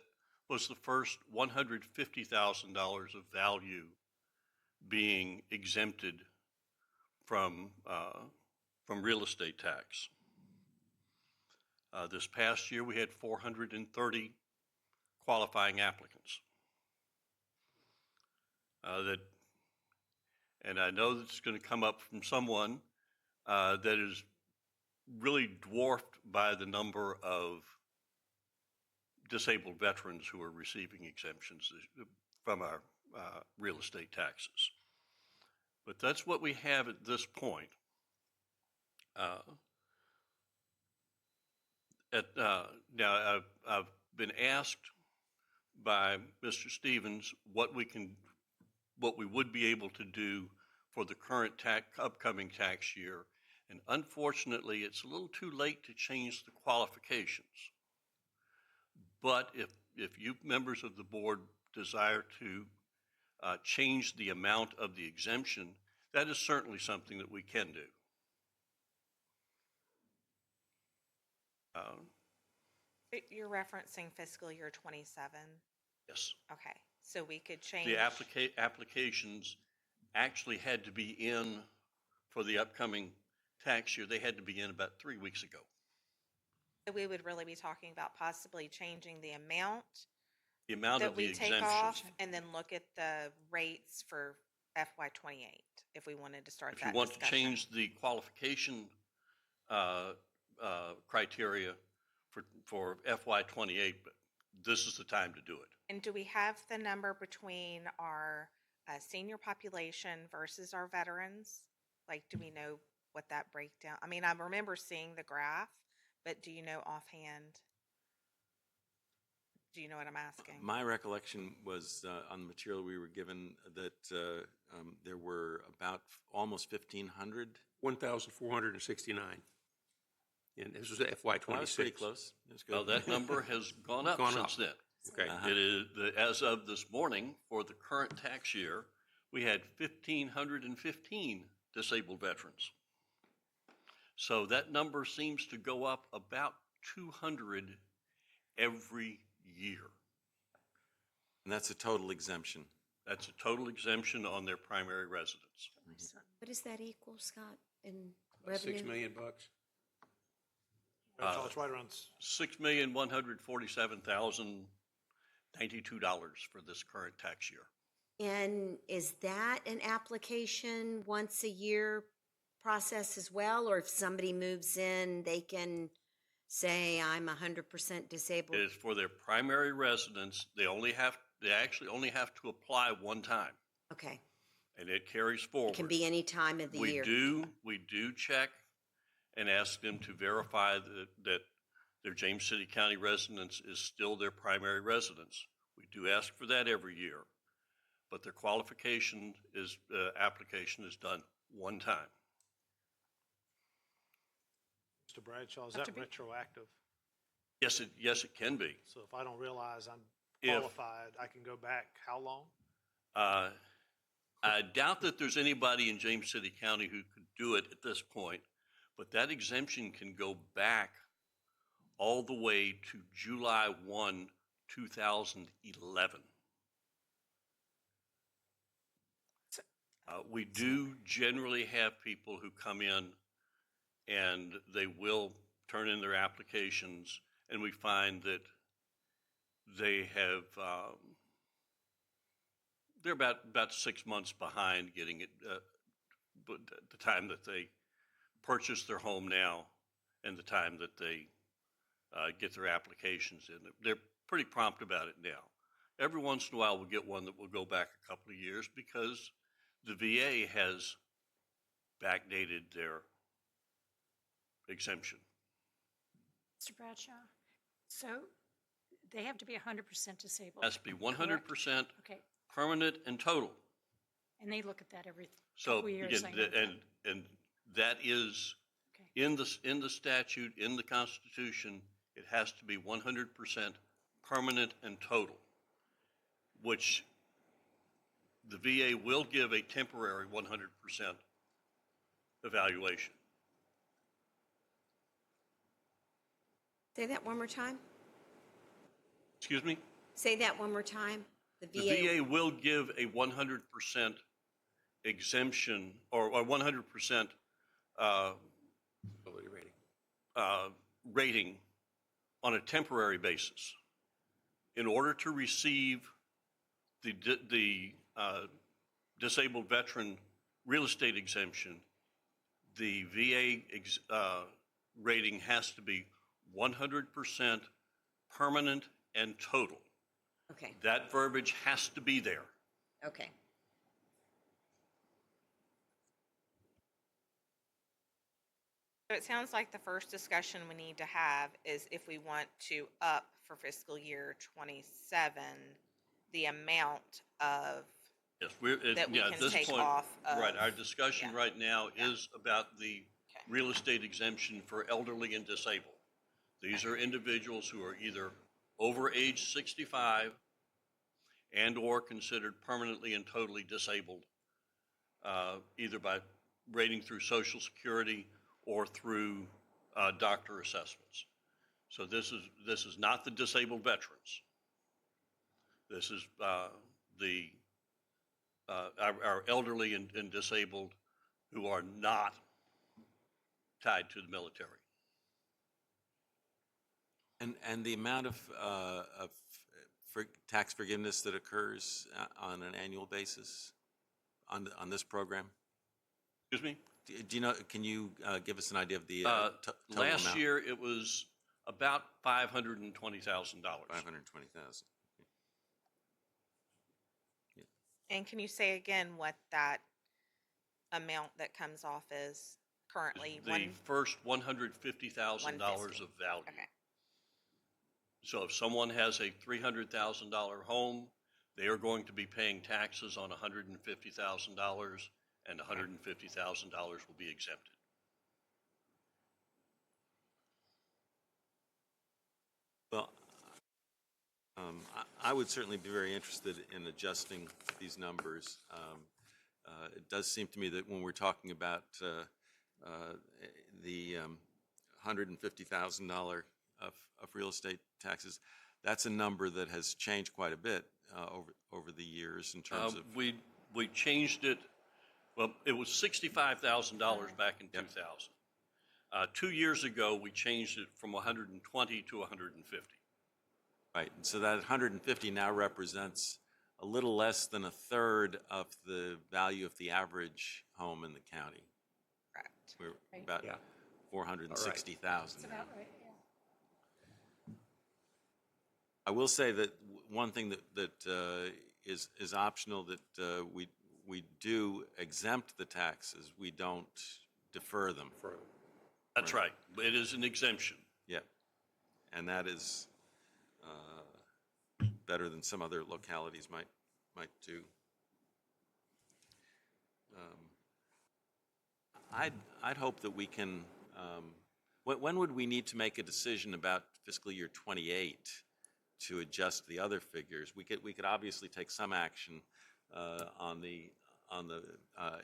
was the first $150,000 of value being exempted from real estate tax. This past year, we had 430 qualifying applicants. And I know that's going to come up from someone that is really dwarfed by the number of disabled veterans who are receiving exemptions from our real estate taxes. But that's what we have at this point. Now, I've been asked by Mr. Stevens what we would be able to do for the current upcoming tax year. And unfortunately, it's a little too late to change the qualifications. But if you members of the board desire to change the amount of the exemption, that is certainly something that we can do. You're referencing fiscal year 27? Yes. Okay, so we could change. The applications actually had to be in for the upcoming tax year. They had to be in about 3 weeks ago. So we would really be talking about possibly changing the amount The amount that of the we take off exemption. and then look at the rates for FY 28 if we wanted to start If that you want to discussion. change the qualification criteria for FY 28, but this is the time to do it. And do we have the number between our senior population versus our veterans? Like, do we know what that breakdown? I mean, I remember seeing the graph, but do you know offhand? Do you know what I'm asking? My recollection was on the material we were given that there were about almost 1,500. 1,469. And this was FY Well, that 26. was pretty close. That was good. Well, that number has gone up Gone since up. then. Okay. Uh-huh. It is, as of this morning, for the current tax year, we had 1,515 disabled veterans. So that number seems to go up about 200 every year. And that's a total exemption. That's a total exemption on their primary residence. What does that equal, Scott, in About revenue? $6 million bucks. So it's right around, $6,147,092 for this current tax year. And is that an application once a year process as well? Or if somebody moves in, they can say, I'm 100% disabled? It is for their primary residence. They actually only have to apply one time, Okay, and it carries forward. it can be any time of the year. We do check and ask them to verify that their James City County residence is still their primary residence. We do ask for that every year, but their qualification application is done one time. Mr. Bradshaw, is Dr. that B? retroactive? Yes, it can be. So if I don't realize I'm If- qualified, I can go back how long? I doubt that there's anybody in James City County who could do it at this point, but that exemption can go back all the way to July 1, 2011. We do generally have people who come in and they will turn in their applications, and we find that they have, they're about 6 months behind getting it, but the time that they purchase their home now and the time that they get their applications in. They're pretty prompt about it now. Every once in a while, we'll get one that will go back a couple of years because the VA has backdated their exemption. Mr. Bradshaw, so they have to be 100% disabled. Has to be 100% Okay, permanent and total. and they look at that every So couple years. again, I know that. and that is Okay. in the statute, in the Constitution, it has to be 100% permanent and total, which the VA will give a temporary 100% evaluation. Say that one more time. Excuse me? Say that one more time. The The VA. VA will give a 100% exemption or 100% Ability rating. rating on a temporary basis. In order to receive the disabled veteran real estate exemption, the VA rating has to be 100% permanent and total. Okay, That verbiage has to be there. okay. So it sounds like the first discussion we need to have is if we want to up for fiscal year '27, the amount of, Yes, that we yeah, at can this take point, off right, of- our discussion yeah. right now Yeah. is about the Okay. real estate exemption for elderly and disabled. These are individuals who are either over age 65 and/or considered permanently and totally disabled, either by rating through Social Security or through doctor assessments. So this is not the disabled veterans. This is our elderly and disabled who are not tied to the military. And the amount of tax forgiveness that occurs on an annual basis on this program? Excuse me? Do you know, can you give us an idea of the total Last amount? year, it was about $520,000. 520,000. And can you say again what that amount that comes off is currently? The first $150,000 of value. Okay. So if someone has a $300,000 home, they are going to be paying taxes on $150,000, and $150,000 will be exempted. Well, I would certainly be very interested in adjusting these numbers. It does seem to me that when we're talking about the $150,000 of real estate taxes, that's a number that has changed quite a bit over the years in terms of. We changed it. Well, it was $65,000 back in 2000. 2 years ago, we changed it from 120 to 150. Right, and so that 150 now represents a little less than a third of the value of the average home in the county. Correct. We're Right. about Yeah. 460,000 now. About right, yeah. I will say that one thing that is optional, that we do exempt the taxes. We don't defer them. That's right. It is an exemption. Yeah, and that is better than some other localities might do. I'd hope that we can. When would we need to make a decision about fiscal year '28 to adjust the other figures? We could obviously take some action on the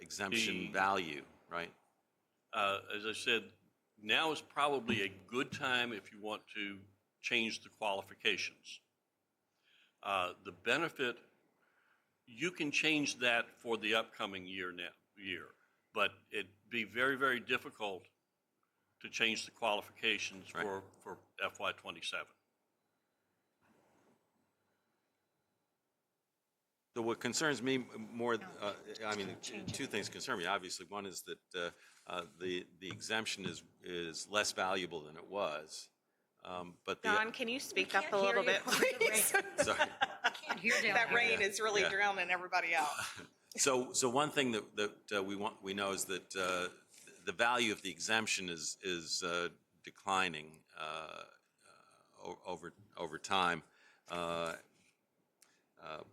exemption value, right? As I said, now is probably a good time if you want to change the qualifications. The benefit, you can change that for the upcoming year, but it'd be very, very difficult to change the qualifications Right. for FY27. So what concerns me more, two things concern me. Obviously, one is that the exemption is less valuable than it was. But Don, can you speak up a little bit, please? sorry. Can't hear down That there. rain is really Yeah. drowning everybody out. So one thing that we know is that the value of the exemption is declining over time.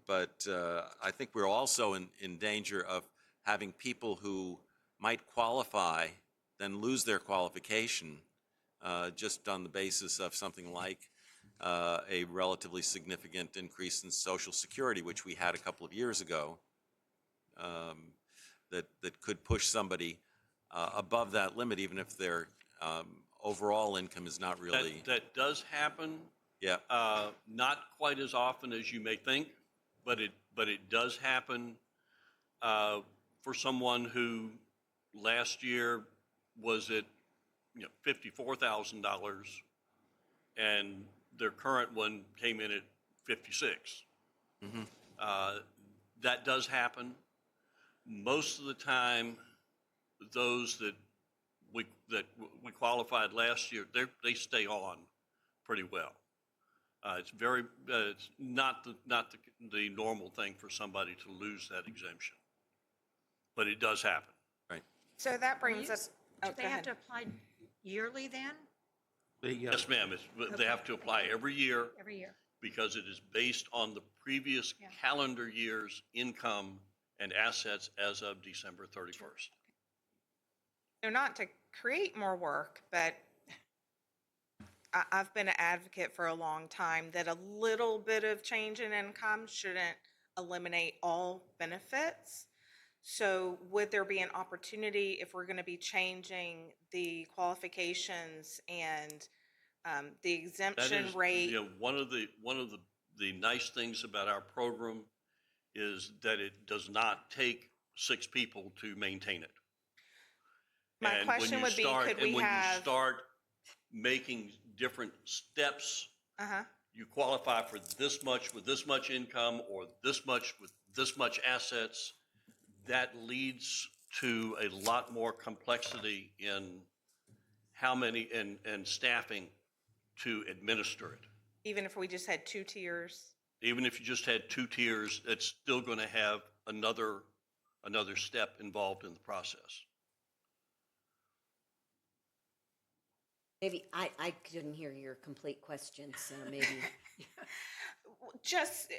But I think we're also in danger of having people who might qualify, then lose their qualification just on the basis of something like a relatively significant increase in Social Security, which we had a couple of years ago, that could push somebody above that limit, even if their overall income is not really. That does happen. Yeah. Not quite as often as you may think, but it does happen for someone who last year was at $54,000 and their current one came in at 56. Mm-hmm. That does happen. Most of the time, those that we qualified last year, they stay on pretty well. It's not the normal thing for somebody to lose that exemption. But it does happen. Right. So that brings us, Do oh, they go have ahead. to apply yearly then, Yes, ma'am. They have to apply every year every year? because it is based on the previous Yeah. calendar year's income and assets as of December 31st. So not to create more work, but I've been an advocate for a long time that a little bit of change in income shouldn't eliminate all benefits. So would there be an opportunity if we're going to be changing the qualifications and the That exemption is, rate? you know, one of the nice things about our program is that it does not take 6 people to maintain it. My And when question you would be, start- could and we when you have? start making different steps, Uh-huh. you qualify for this much with this much income or this much with this much assets, that leads to a lot more complexity in how many and staffing to administer it. Even if we just had 2 tiers? Even if you just had 2 tiers, it's still going to have another step involved in the process. Maybe, I couldn't hear your complete question, so maybe. Just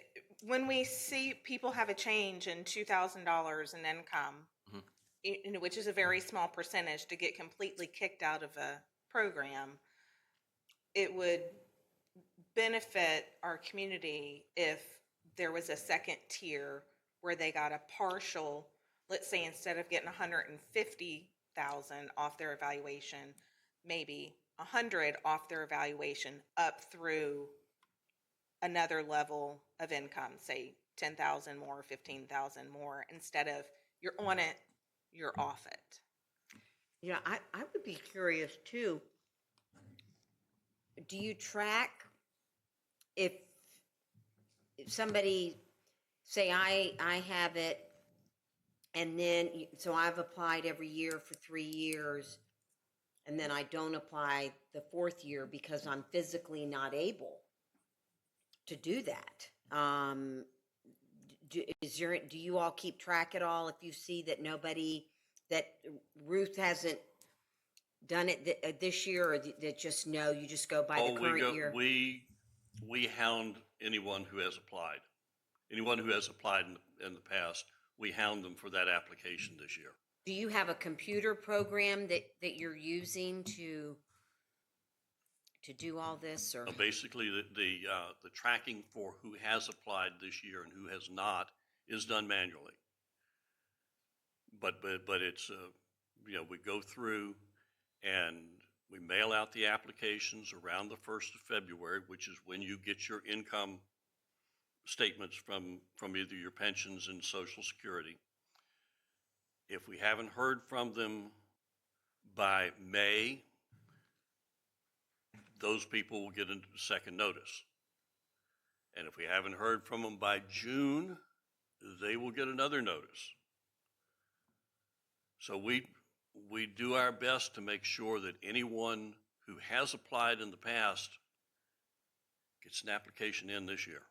when we see people have a change in $2,000 in income, which is a very small percentage to get completely kicked out of a program, it would benefit our community if there was a second tier where they got a partial, let's say instead of getting 150,000 off their evaluation, maybe 100 off their evaluation up through another level of income, say 10,000 more, 15,000 more, instead of you're on it, you're off it. You know, I would be curious too. Do you track if somebody, say I have it, and then, so I've applied every year for 3 years, and then I don't apply the 4th year because I'm physically not able to do that. Do you all keep track at all if you see that that Ruth hasn't done it this year, or that just no, you just go by the current year? We hound anyone who has applied. Anyone who has applied in the past, we hound them for that application this year. Do you have a computer program that you're using to do all this, or? Basically, the tracking for who has applied this year and who has not is done manually. But it's, you know, we go through and we mail out the applications around the 1st of February, which is when you get your income statements from either your pensions and Social Security. If we haven't heard from them by May, those people will get a second notice. And if we haven't heard from them by June, they will get another notice. So we do our best to make sure that anyone who has applied in the past gets an application in this year.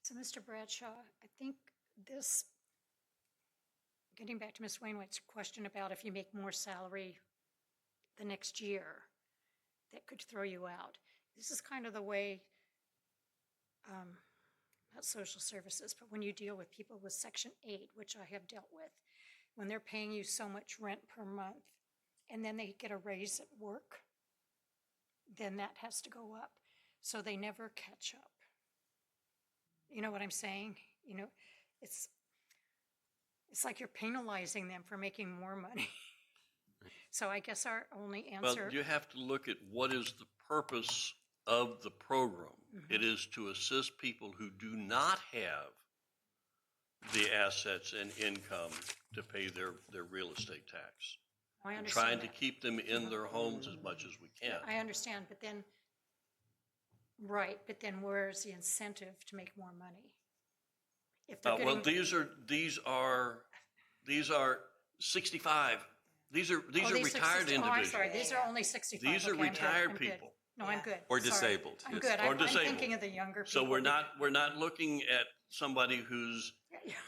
So, Mr. Bradshaw, I think this, getting back to Ms. Wainwright's question about if you make more salary the next year, that could throw you out. This is kind of the way, not social services, but when you deal with people with Section 8, which I have dealt with, when they're paying you so much rent per month, and then they get a raise at work, then that has to go up. So they never catch up. You know what I'm saying? You know, it's like you're penalizing them for making more money. So I guess our only answer. Well, you have to look at what is the purpose of the program. It is to assist people who do not have the assets and income to pay their real estate tax. I We're understand trying to that. keep them in their homes as much as we can. I understand, but then, right, but then where's the incentive to make more money? If they're Well, getting, these are 65. These are these are retired 60 individuals. I'm sorry, these are only 65. These are Okay, I'm good, retired I'm good. people. No, I'm Yeah. good. Or Sorry. disabled, I'm yes. good. Or I'm disabled. thinking of the younger people. So we're not looking at somebody who's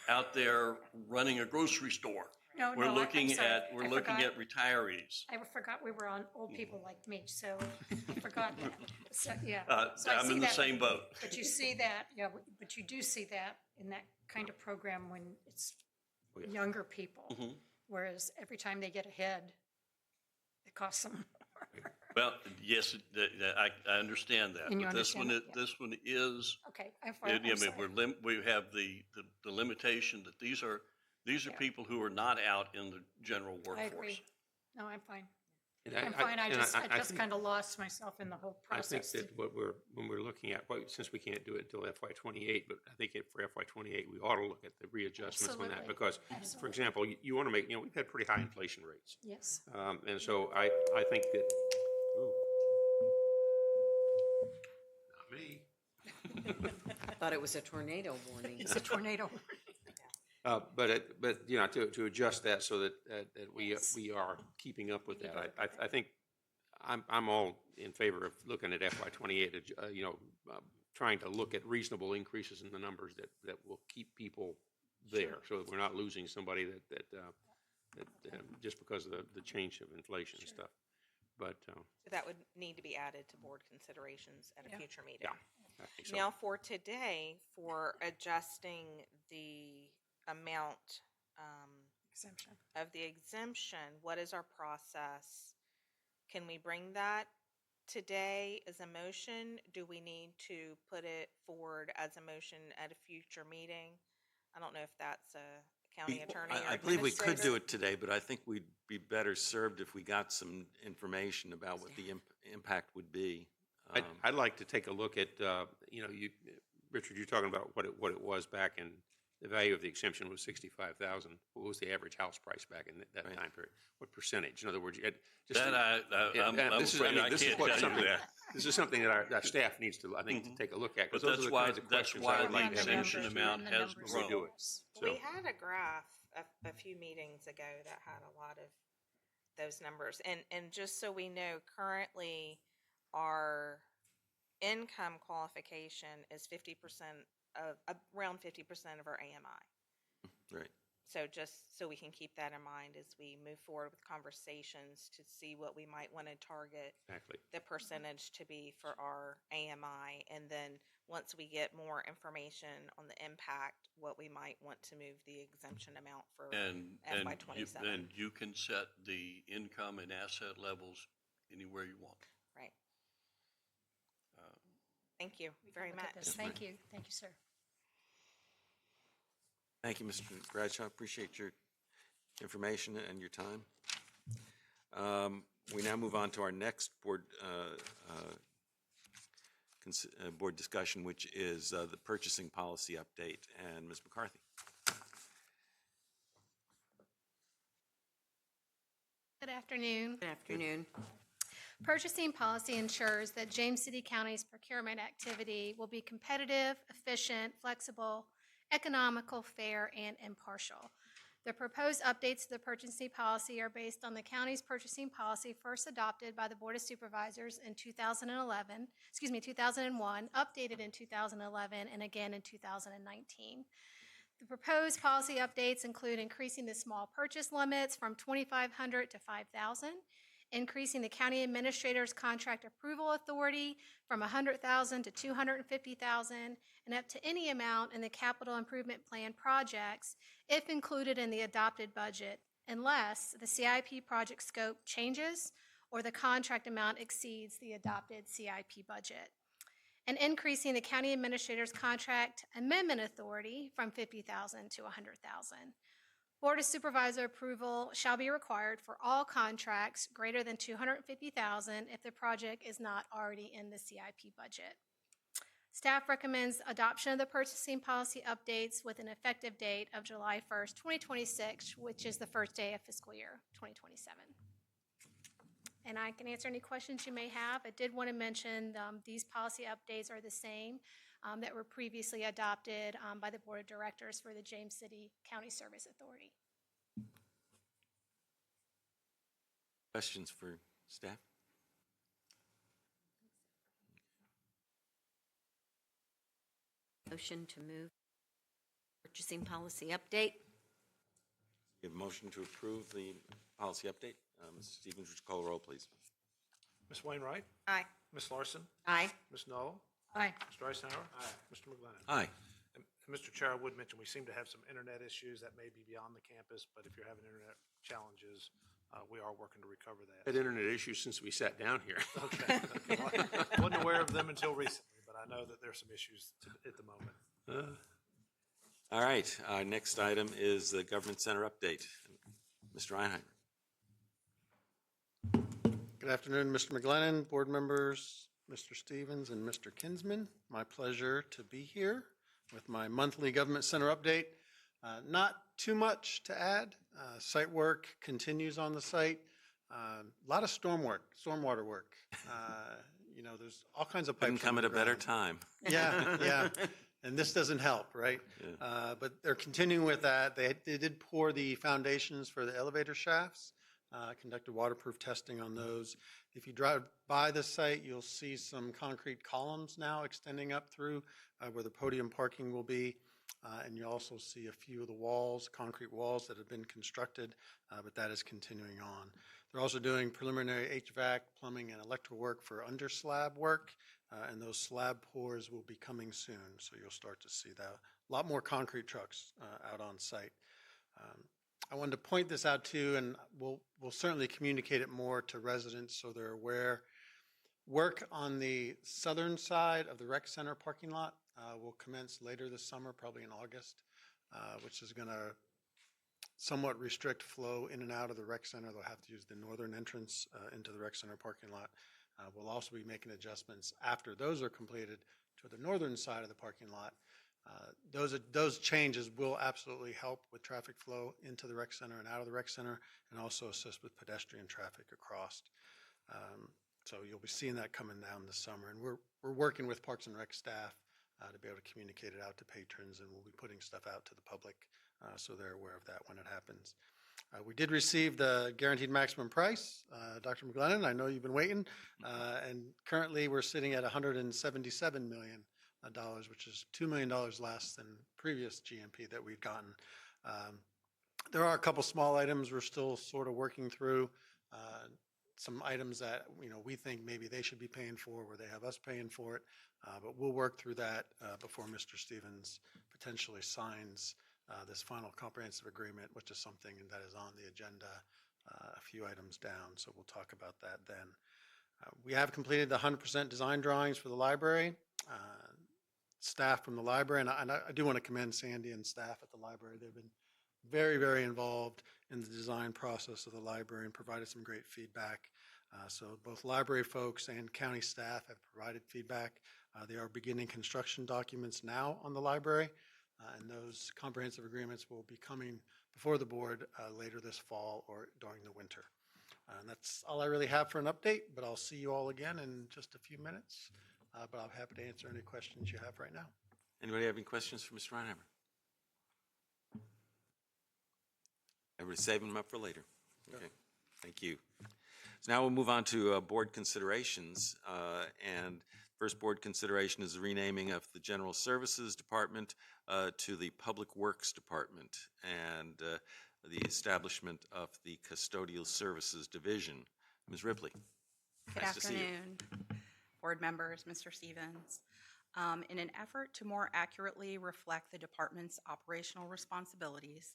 out there running a grocery store. No, We're no, I'm looking sorry. at, we're I looking forgot. at retirees. I forgot we were on old people like me, so I forgot that. So, yeah. Uh, So I I'm see in the that, same boat. But you see that, yeah, but you do see that in that kind of program when it's younger people. Mm-hmm. Whereas every time they get ahead, it costs them more. Well, yes, I understand that. And you But this one, understand that, yeah. this one is, Okay, I'm I fine. mean, I'm sorry. we have the limitation that these are Yeah. people who are not out in the general I workforce. agree. No, I'm fine. And I'm fine. I and just I think- kind of lost myself in the whole I think process. that when we're looking at, well, since we can't do it until FY '28, but I think for FY '28, we ought to look at the readjustments on that. Absolutely. Because, for Absolutely. example, you want to make, we've had pretty high inflation rates. Yes. And so I think that, ooh. Not me. I thought it was a tornado warning. It's a tornado. But to adjust that so that we Yes. we are keeping up with that, I think I'm all in favor of looking at FY '28, trying to look at reasonable increases in the numbers that will keep people there, so that we're not losing somebody that just because of the change of inflation and stuff. But So that would need to be added to board considerations at a Yeah. future meeting. I think so. Now, for today, for adjusting the amount Exemption. of the exemption, what is our process? Can we bring that today as a motion? Do we need to put it forward as a motion at a future meeting? I don't know if that's a county attorney or I believe we could do administrator. it today, but I think we'd be better served if we got some information about what the impact would be. I'd like to take a look at, Richard, you're talking about what it was back in, the value of the exemption was 65,000. What was the average house price back in that Right. time period? What percentage? In other words, you had just. That I'm this is- afraid I this is can't what tell you something- that. This is something that our staff needs to, I think, to take a look at. But Because those are that's the why, kinds of that's questions why I would the like to have exemption answers. amount And the has numbers. We do grown. it. So, We had a graph a few meetings ago that had a lot of those numbers. And just so we know, currently our income qualification is 50% of, around 50% of our AMI. Right. So just so we can keep that in mind as we move forward with conversations to see what we might want to target exactly. the percentage to be for our AMI. And then once we get more information on the impact, what we might want to move the exemption amount for And FY you, '27. and you can set the income and asset levels anywhere you want. Right. Thank you very Look at much. this. Thank you. Thank you, sir. Thank you, Mr. Bradshaw. Appreciate your information and your time. We now move on to our next board board discussion, which is the purchasing policy update. And Ms. McCarthy. Good afternoon. Good afternoon. Purchasing policy ensures that James City County's procurement activity will be competitive, efficient, flexible, economical, fair, and impartial. The proposed updates to the purchasing policy are based on the county's purchasing policy first adopted by the Board of Supervisors in 2001, updated in 2011, and again in 2019. The proposed policy updates include increasing the small purchase limits from 2,500 to 5,000, increasing the county administrator's contract approval authority from 100,000 to 250,000, and up to any amount in the capital improvement plan projects if included in the adopted budget, unless the CIP project scope changes or the contract amount exceeds the adopted CIP budget. And increasing the county administrator's contract amendment authority from 50,000 to 100,000. Board of Supervisor approval shall be required for all contracts greater than 250,000 if the project is not already in the CIP budget. Staff recommends adoption of the purchasing policy updates with an effective date of July 1st, 2026, which is the first day of fiscal year 2027. And I can answer any questions you may have. I did want to mention these policy updates are the same that were previously adopted by the Board of Directors for the James City County Service Authority. Questions for staff? Motion to move purchasing policy update. You have a motion to approve the policy update. Mrs. Stevens, would you call the roll, please? Ms. Wainwright? Aye. Ms. Larson? Aye. Ms. Knoll? Aye. Mr. Eisenhower? Mr. McGlinnan? Aye. And Mr. Chair, I would mention, we seem to have some internet issues that may be beyond the campus, but if you're having internet challenges, we are working to recover that. Had internet issues since we sat down here. Okay. I wasn't aware of them until recently, but I know that there's some issues at the moment. All right, our next item is the Government Center update. Mr. Einheimer. Good afternoon, Mr. McGlinnan, board members, Mr. Stevens, and Mr. Kinsman. My pleasure to be here with my monthly Government Center update. Not too much to add. Site work continues on the site. A lot of stormwater work. There's all kinds of pipes. Couldn't come at a better time. Yeah. And this doesn't help, right? Yeah. But they're continuing with that. They did pour the foundations for the elevator shafts, conducted waterproof testing on those. If you drive by the site, you'll see some concrete columns now extending up through where the podium parking will be. And you also see a few of the walls, concrete walls that have been constructed, but that is continuing on. They're also doing preliminary HVAC, plumbing, and electrical work for under slab work, and those slab pours will be coming soon, so you'll start to see that. A lot more concrete trucks out on site. I wanted to point this out too, and we'll certainly communicate it more to residents so they're aware. Work on the southern side of the rec center parking lot will commence later this summer, probably in August, which is going to somewhat restrict flow in and out of the rec center. They'll have to use the northern entrance into the rec center parking lot. We'll also be making adjustments after those are completed to the northern side of the parking lot. Those changes will absolutely help with traffic flow into the rec center and out of the rec center, and also assist with pedestrian traffic across. So you'll be seeing that coming down this summer, and we're working with Parks and Rec staff to be able to communicate it out to patrons, and we'll be putting stuff out to the public so they're aware of that when it happens. We did receive the guaranteed maximum price. Dr. McGlinnan, I know you've been waiting, and currently we're sitting at $177 million, which is $2 million less than previous GMP that we've gotten. There are a couple small items we're still sort of working through. Some items that we think maybe they should be paying for, where they have us paying for it, but we'll work through that before Mr. Stevens potentially signs this final comprehensive agreement, which is something that is on the agenda a few items down, so we'll talk about that then. We have completed the 100% design drawings for the library. Staff from the library, and I do want to commend Sandy and staff at the library. They've been very, very involved in the design process of the library and provided some great feedback. So both library folks and county staff have provided feedback. They are beginning construction documents now on the library, and those comprehensive agreements will be coming before the board later this fall or during the winter. And that's all I really have for an update, but I'll see you all again in just a few minutes. But I'm happy to answer any questions you have right now. Anybody have any questions for Mr. Reinheimer? Everybody's saving them up for later. Okay, thank you. So now we'll move on to board considerations. And first board consideration is the renaming of the General Services Department to the Public Works Department, and the establishment of the Custodial Services Division. Ms. Ripley. Good Nice to see you. afternoon, board members, Mr. Stevens. In an effort to more accurately reflect the department's operational responsibilities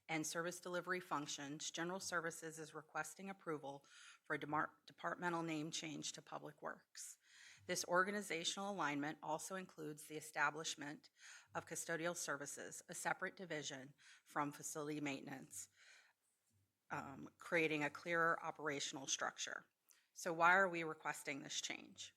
and service delivery functions, General Services is requesting approval for a departmental name change to Public Works. This organizational alignment also includes the establishment of Custodial Services, a separate division from Facility Maintenance, creating a clearer operational structure. So why are we requesting this change?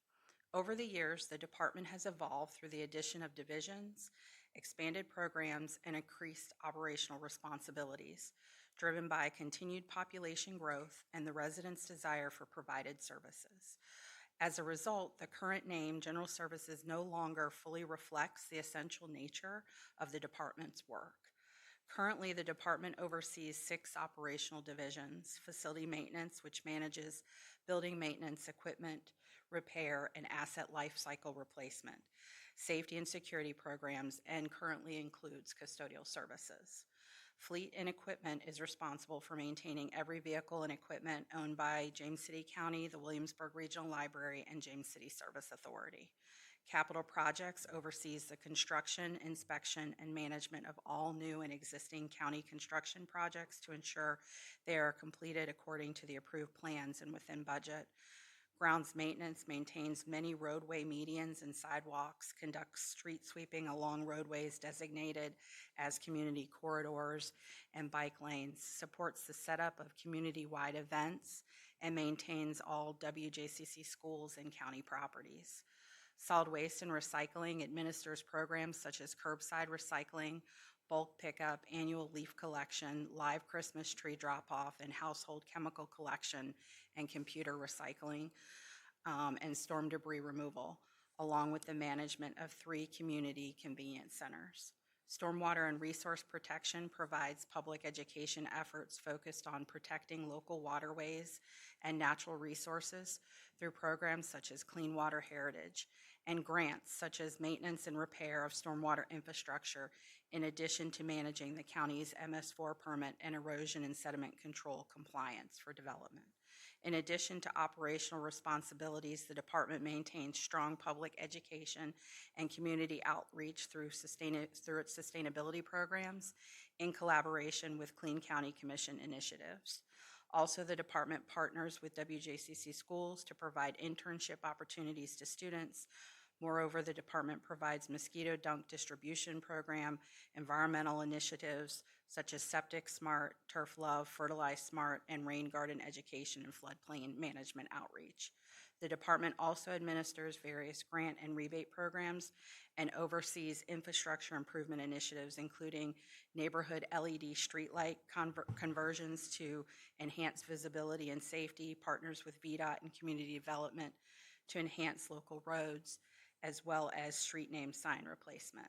Over the years, the department has evolved through the addition of divisions, expanded programs, and increased operational responsibilities, driven by continued population growth and the residents' desire for provided services. As a result, the current name, General Services, no longer fully reflects the essential nature of the department's work. Currently, the department oversees 6 operational divisions: Facility Maintenance, which manages building maintenance, equipment repair, and asset life cycle replacement. safety and security programs, and currently includes custodial services. Fleet and Equipment is responsible for maintaining every vehicle and equipment owned by James City County, the Williamsburg Regional Library, and James City Service Authority. Capital Projects oversees the construction, inspection, and management of all new and existing county construction projects to ensure they are completed according to the approved plans and within budget. Grounds Maintenance maintains many roadway medians and sidewalks, conducts street sweeping along roadways designated as community corridors and bike lanes, supports the setup of community-wide events, and maintains all WJCC schools and county properties. Solid Waste and Recycling administers programs such as curbside recycling, bulk pickup, annual leaf collection, live Christmas tree drop-off, and household chemical collection and computer recycling, and storm debris removal, along with the management of 3 community convenience centers. Stormwater and Resource Protection provides public education efforts focused on protecting local waterways and natural resources through programs such as Clean Water Heritage, and grants such as maintenance and repair of stormwater infrastructure, in addition to managing the county's MS4 permit and erosion and sediment control compliance for development. In addition to operational responsibilities, the department maintains strong public education and community outreach through its sustainability programs in collaboration with Clean County Commission initiatives. Also, the department partners with WJCC schools to provide internship opportunities to students. Moreover, the department provides mosquito dunk distribution program, environmental initiatives such as Septic Smart, Turf Love, Fertilize Smart, and Rain Garden education and floodplain management outreach. The department also administers various grant and rebate programs and oversees infrastructure improvement initiatives, including neighborhood LED streetlight conversions to enhance visibility and safety, partners with VDOT and community development to enhance local roads, as well as street name sign replacement.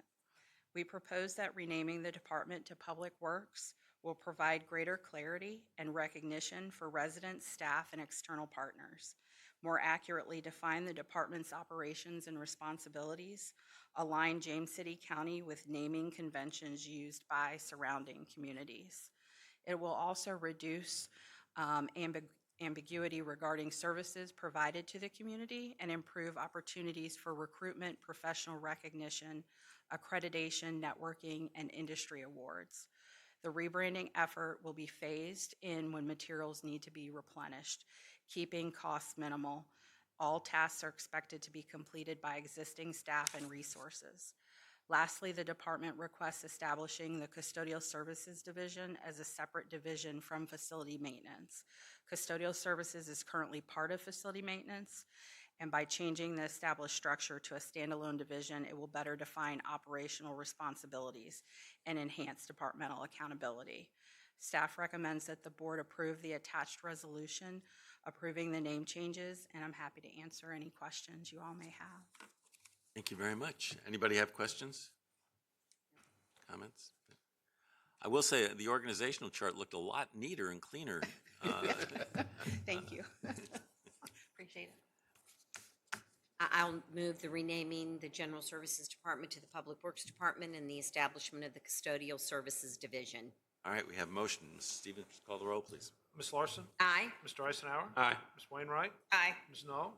We propose that renaming the department to Public Works will provide greater clarity and recognition for residents, staff, and external partners, more accurately define the department's operations and responsibilities, align James City County with naming conventions used by surrounding communities. It will also reduce ambiguity regarding services provided to the community and improve opportunities for recruitment, professional recognition, accreditation, networking, and industry awards. The rebranding effort will be phased in when materials need to be replenished, keeping costs minimal. All tasks are expected to be completed by existing staff and resources. Lastly, the department requests establishing the Custodial Services Division as a separate division from Facility Maintenance. Custodial Services is currently part of Facility Maintenance, and by changing the established structure to a standalone division, it will better define operational responsibilities and enhance departmental accountability. Staff recommends that the board approve the attached resolution approving the name changes, and I'm happy to answer any questions you all may have. Thank you very much. Anybody have questions? Comments? I will say the organizational chart looked a lot neater and cleaner. Thank you. Appreciate it. I'll move the renaming the General Services Department to the Public Works Department and the establishment of the Custodial Services Division. All right, we have motion. Ms. Stevens, call the roll, please. Ms. Larson? Aye. Mr. Eisenhower? Aye. Ms. Wainwright? Aye. Ms. Knoll?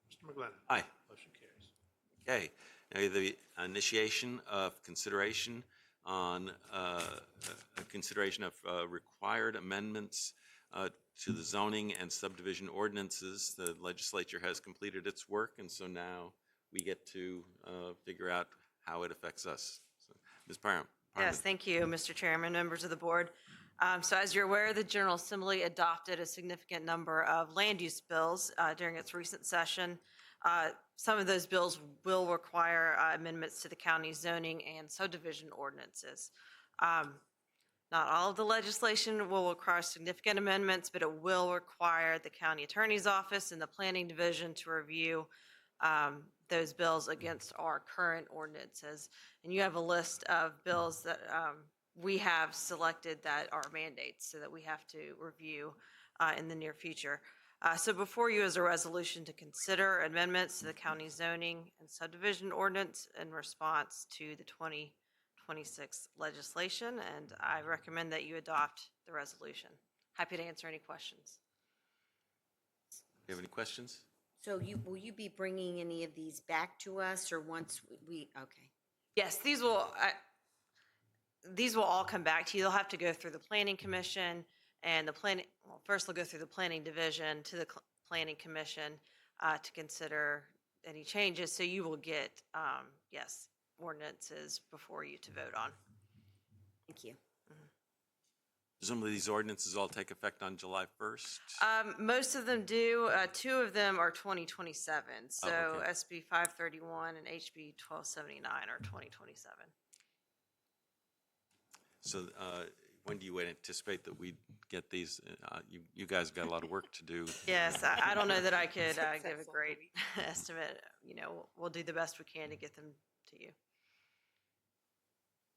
Mr. McGlinnan? Aye. Motion carries. Okay, now the initiation of consideration on consideration of required amendments to the zoning and subdivision ordinances. The legislature has completed its work, and so now we get to figure out how it affects us. So, Ms. Parham. Yes, thank you, Mr. Chairman, members of the board. So as you're aware, the General Assembly adopted a significant number of land use bills during its recent session. Some of those bills will require amendments to the county zoning and subdivision ordinances. Not all of the legislation will require significant amendments, but it will require the county attorney's office and the planning division to review those bills against our current ordinances. And you have a list of bills that we have selected that are mandates, so that we have to review in the near future. So before you is a resolution to consider amendments to the county zoning and subdivision ordinance in response to the 2026 legislation, and I recommend that you adopt the resolution. Happy to answer any questions. Do you have any questions? So will you be bringing any of these back to us, or once okay. Yes, these will all come back to you. They'll have to go through the planning commission and first they'll go through the planning division to the planning commission to consider any changes. So you will get, yes, ordinances before you to vote on. Thank you. Some of these ordinances all take effect on July 1st? Most of them do. Two of them are 2027. So okay. SB 531 and HB 1279 are 2027. So when do you anticipate that we get these? You guys have got a lot of work to do. Yes, I don't know that I could give a great estimate. You know, we'll do the best we can to get them to you.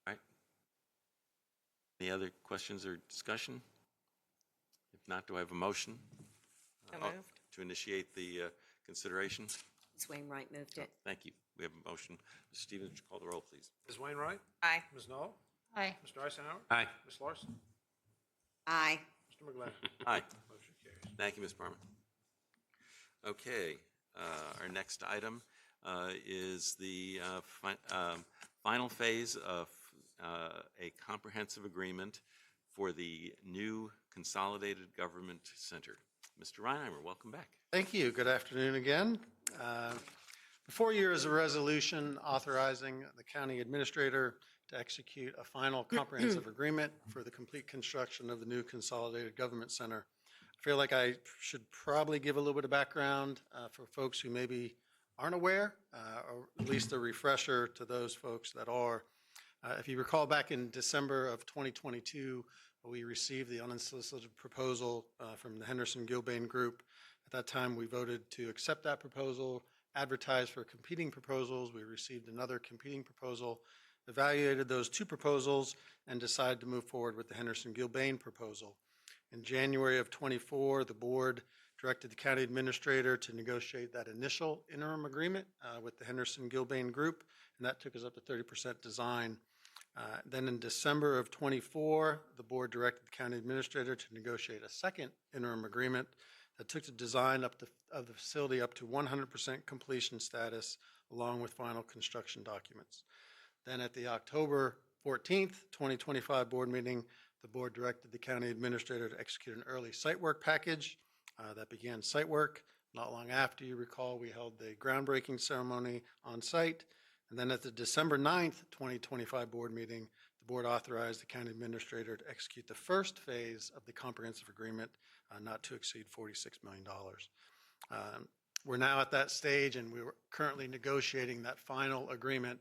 All right. Any other questions or discussion? If not, do I have a motion? To initiate the consideration? Ms. Wainwright moved it. Thank you. We have a motion. Mr. Stevens, would you call the roll, please? Ms. Wainwright? Aye. Ms. Knoll? Aye. Mr. Eisenhower? Aye. Ms. Larson? Aye. Mr. McGlinnan? Aye. Motion carries. Thank you, Ms. Parma. Okay, our next item is the final phase of a comprehensive agreement for the new Consolidated Government Center. Mr. Reinheimer, welcome back. Thank you. Good afternoon again. Before you is a resolution authorizing the county administrator to execute a final comprehensive agreement for the complete construction of the new Consolidated Government Center. I feel like I should probably give a little bit of background for folks who maybe aren't aware, or at least a refresher to those folks that are. If you recall, back in December of 2022, we received the unsolicited proposal from the Henderson-Gilbane Group. At that time, we voted to accept that proposal, advertise for competing proposals. We received another competing proposal, evaluated those two proposals, and decided to move forward with the Henderson-Gilbane proposal. In January of 24, the board directed the county administrator to negotiate that initial interim agreement with the Henderson-Gilbane Group, and that took us up to 30% design. Then in December of 24, the board directed the county administrator to negotiate a second interim agreement that took the design of the facility up to 100% completion status, along with final construction documents. Then at the October 14th, 2025 board meeting, the board directed the county administrator to execute an early site work package that began site work. Not long after, you recall, we held the groundbreaking ceremony on site. And then at the December 9th, 2025 board meeting, the board authorized the county administrator to execute the first phase of the comprehensive agreement, not to exceed $46 million. We're now at that stage, and we're currently negotiating that final agreement.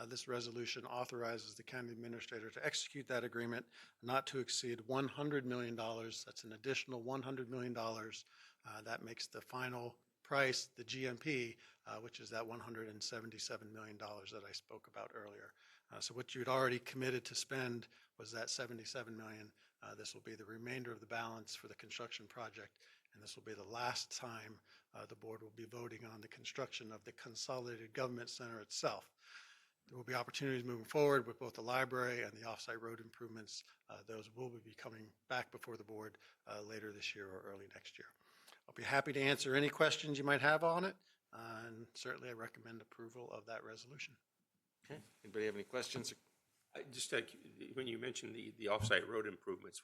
This resolution authorizes the county administrator to execute that agreement, not to exceed $100 million. That's an additional $100 million. That makes the final price, the GMP, which is that $177 million that I spoke about earlier. So what you'd already committed to spend was that $77 million. This will be the remainder of the balance for the construction project, and this will be the last time the board will be voting on the construction of the Consolidated Government Center itself. There will be opportunities moving forward with both the library and the offsite road improvements. Those will be coming back before the board later this year or early next year. I'll be happy to answer any questions you might have on it, and certainly I recommend approval of that resolution. Okay. Anybody have any questions? Just when you mentioned the offsite road improvements,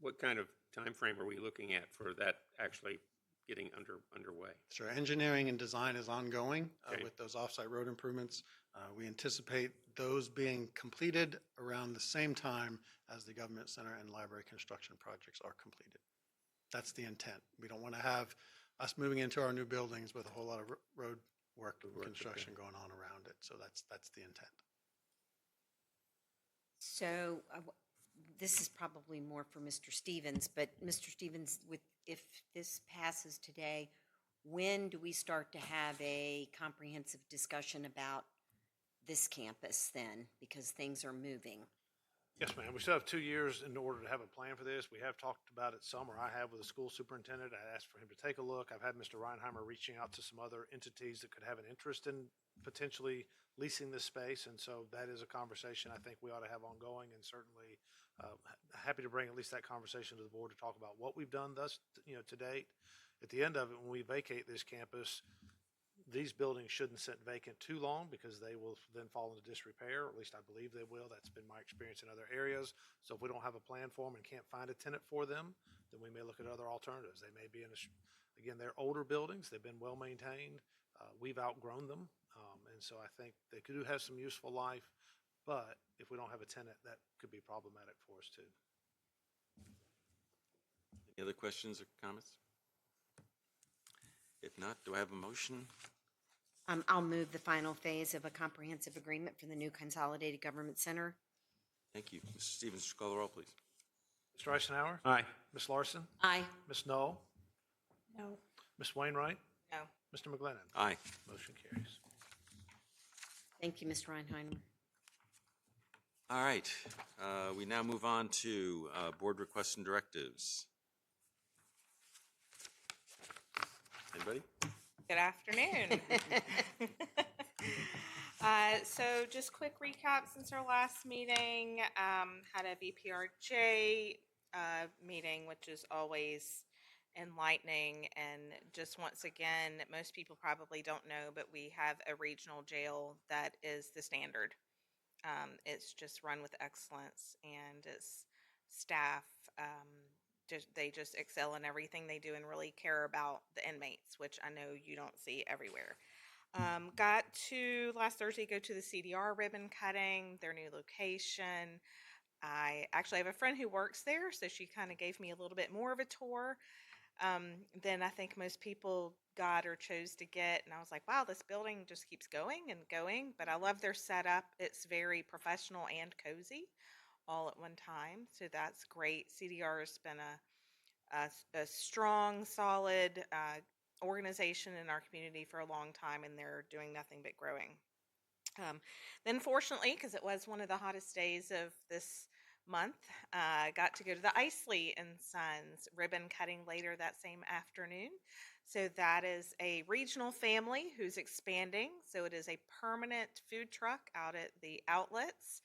what kind of time frame are we looking at for that actually getting underway? Sure. Engineering and design is ongoing Okay. with those offsite road improvements. We anticipate those being completed around the same time as the government center and library construction projects are completed. That's the intent. We don't want to have us moving into our new buildings with a whole lot of road work and construction going on around it. So that's the intent. So this is probably more for Mr. Stevens, but Mr. Stevens, if this passes today, when do we start to have a comprehensive discussion about this campus then? Because things are moving. Yes, ma'am. We still have 2 years in order to have a plan for this. We have talked about it some, or I have with the school superintendent. I asked for him to take a look. I've had Mr. Reinheimer reaching out to some other entities that could have an interest in potentially leasing this space. And so that is a conversation I think we ought to have ongoing, and certainly happy to bring at least that conversation to the board to talk about what we've done thus, to date. At the end of it, when we vacate this campus, these buildings shouldn't sit vacant too long because they will then fall into disrepair, or at least I believe they will. That's been my experience in other areas. So if we don't have a plan for them and can't find a tenant for them, then we may look at other alternatives. They may be again, they're older buildings. They've been well maintained. We've outgrown them. And so I think they do have some useful life, but if we don't have a tenant, that could be problematic for us too. Any other questions or comments? If not, do I have a motion? I'll move the final phase of a comprehensive agreement for the new Consolidated Government Center. Thank you. Mr. Stevens, call the roll, please. Mr. Eisenhower? Aye. Ms. Larson? Aye. Ms. Knoll? No. Ms. Wainwright? No. Mr. McGlinnan? Aye. Motion carries. Thank you, Mr. Reinheimer. All right. We now move on to board requests and directives. Anybody? Good afternoon. So just quick recap since our last meeting, had a VPRJ meeting, which is always enlightening. And just once again, most people probably don't know, but we have a regional jail that is the standard. It's just run with excellence, and its staff, they just excel in everything they do and really care about the inmates, which I know you don't see everywhere. Got to last Thursday go to the CDR ribbon cutting, their new location. I actually have a friend who works there, so she kind of gave me a little bit more of a tour than I think most people got or chose to get. And I was like, wow, this building just keeps going and going. But I love their setup. It's very professional and cozy all at one time. So that's great. CDR has been a strong, solid organization in our community for a long time, and they're doing nothing but growing. Then fortunately, because it was one of the hottest days of this month, got to go to the Isley and Sons ribbon cutting later that same afternoon. So that is a regional family who's expanding. So it is a permanent food truck out at the outlets.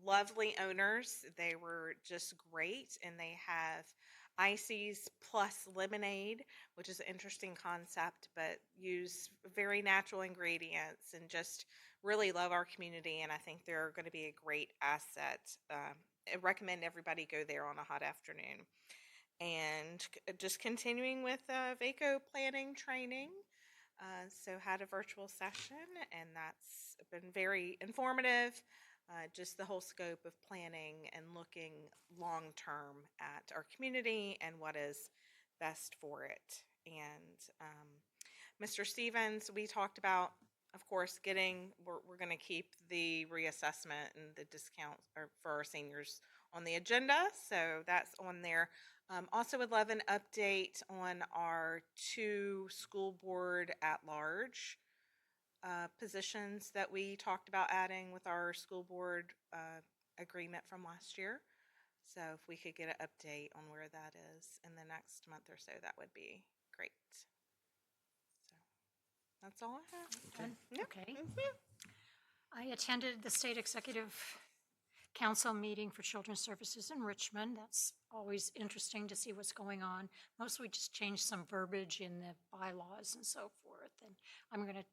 Lovely owners. They were just great, and they have ices plus lemonade, which is an interesting concept, but use very natural ingredients and just really love our community. And I think they're going to be a great asset. I recommend everybody go there on a hot afternoon. And just continuing with VACO planning training. So had a virtual session, and that's been very informative. Just the whole scope of planning and looking long-term at our community and what is best for it. And Mr. Stevens, we talked about, of course, we're going to keep the reassessment and the discount for our seniors on the agenda. So that's on there. Also would love an update on our 2 school board at-large positions that we talked about adding with our school board agreement from last year. So if we could get an update on where that is in the next month or so, that would be great. So that's all I have. Done? Okay. I attended the State Executive Council meeting for Children's Services in Richmond. That's always interesting to see what's going on. Mostly just changed some verbiage in the bylaws and so forth. And I'm going to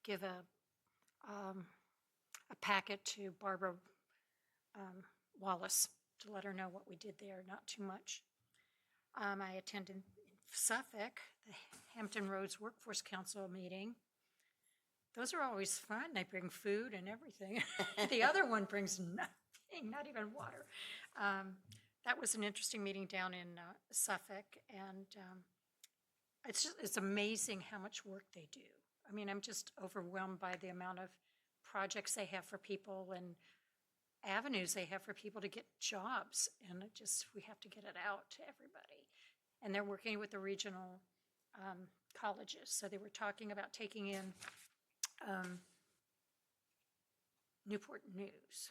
give a packet to Barbara Wallace to let her know what we did there, not too much. I attended in Suffolk, the Hampton Roads Workforce Council meeting. Those are always fun. They bring food and everything. The other one brings nothing, not even water. That was an interesting meeting down in Suffolk, and it's amazing how much work they do. I mean, I'm just overwhelmed by the amount of projects they have for people and avenues they have for people to get jobs, and we have to get it out to everybody. And they're working with the regional colleges, so they were talking about taking in Newport News,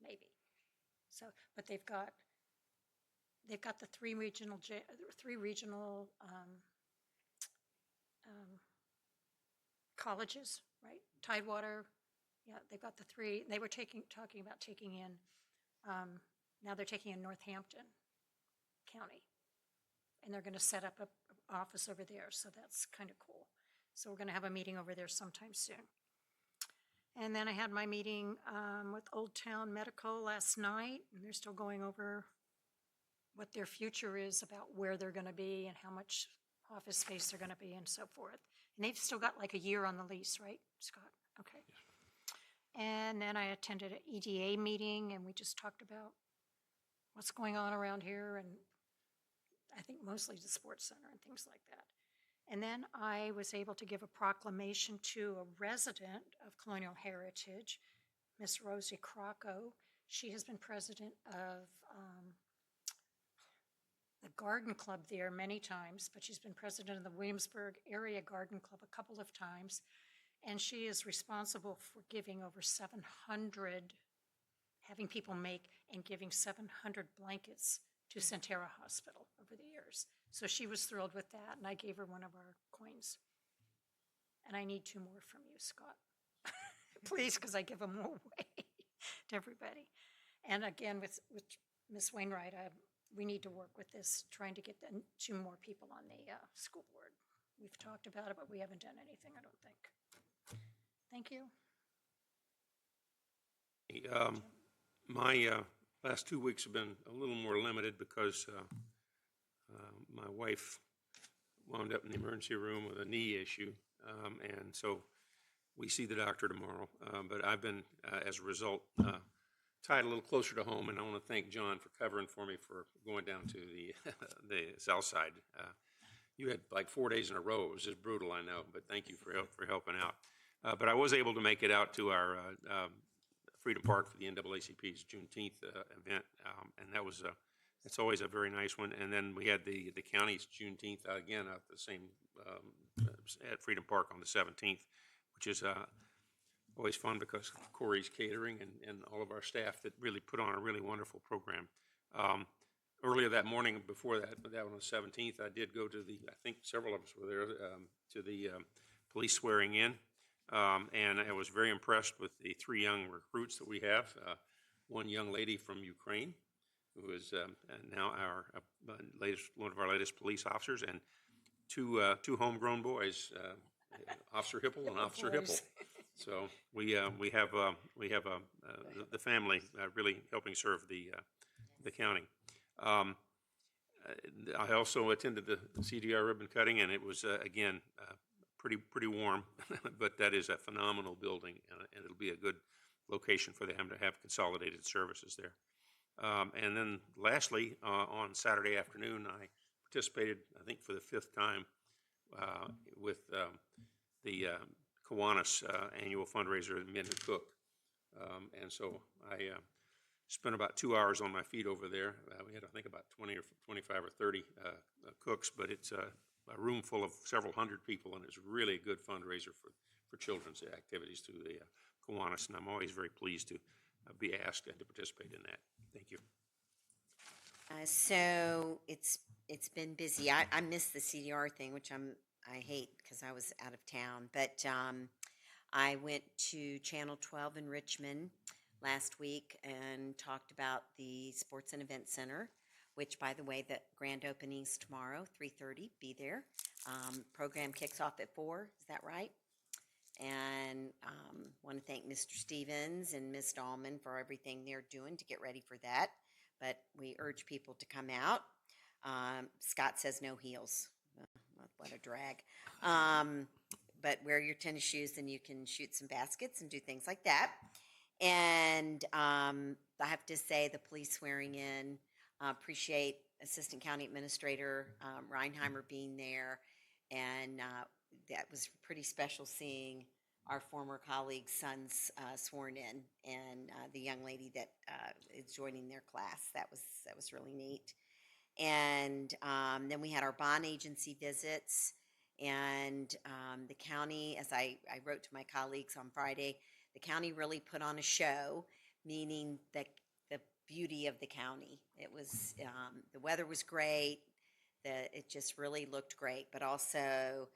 maybe. So, but they've got the three regional colleges, right? Tidewater, yeah, they've got the three. They were talking about taking in, now they're taking in Northampton County. And they're going to set up an office over there, so that's kind of cool. So we're going to have a meeting over there sometime soon. And then I had my meeting with Old Town Medical last night, and they're still going over what their future is about where they're going to be and how much office space they're going to be and so forth. And they've still got like a year on the lease, right, Scott? Okay. And then I attended an EDA meeting, and we just talked about what's going on around here, and I think mostly the sports center and things like that. And then I was able to give a proclamation to a resident of Colonial Heritage, Miss Rosie Crocco. She has been president of the garden club there many times, but she's been president of the Williamsburg Area Garden Club a couple of times. And she is responsible for giving over 700, having people make and giving 700 blankets to Centera Hospital over the years. So she was thrilled with that, and I gave her one of our coins. And I need 2 more from you, Scott. Please, because I give them away to everybody. And again, with Ms. Wainwright, we need to work with this, trying to get 2 more people on the school board. We've talked about it, but we haven't done anything, I don't think. Thank you. My last 2 weeks have been a little more limited because my wife wound up in the emergency room with a knee issue, and so we see the doctor tomorrow. But I've been, as a result, tied a little closer to home, and I want to thank John for covering for me for going down to the south side. You had like 4 days in a row. It was just brutal, I know, but thank you for helping out. But I was able to make it out to our Freedom Park for the NAACP's Juneteenth event, and that was it's always a very nice one. And then we had the county's Juneteenth again at the same at Freedom Park on the 17th, which is always fun because of Corey's catering and all of our staff that really put on a really wonderful program. Earlier that morning, before that on the 17th, I did go to I think several of us were there, to the police swearing in. And I was very impressed with the 3 young recruits that we have. One young lady from Ukraine, who is now one of our latest police officers, and two homegrown boys, Officer Hipple and Officer Hipple. So we have the family really helping serve the county. I also attended the CDR ribbon cutting, and it was again pretty warm, but that is a phenomenal building, and it'll be a good location for them to have consolidated services there. And then lastly, on Saturday afternoon, I participated, I think for the 5th time, with the Kiwanis annual fundraiser, Men Who Cook. And so I spent about 2 hours on my feet over there. We had, I think, about 20 or 25 or 30 cooks, but it's a room full of several hundred people, and it's really a good fundraiser for children's activities through the Kiwanis, and I'm always very pleased to be asked and to participate in that. Thank you. So it's been busy. I missed the CDR thing, which I hate because I was out of town. But I went to Channel 12 in Richmond last week and talked about the Sports and Event Center, which, by the way, the grand opening's tomorrow, 3:30. Be there. Program kicks off at 4. Is that right? And want to thank Mr. Stevens and Ms. Dahlman for everything they're doing to get ready for that. But we urge people to come out. Scott says no heels. What a drag. But wear your tennis shoes and you can shoot some baskets and do things like that. And I have to say the police swearing in, appreciate Assistant County Administrator Reinheimer being there. And that was pretty special seeing our former colleagues' sons sworn in, and the young lady that is joining their class. That was really neat. And then we had our bond agency visits, and the county, as I wrote to my colleagues on Friday, the county really put on a show, meaning that the beauty of the county. It was, the weather was great. It just really looked great, but also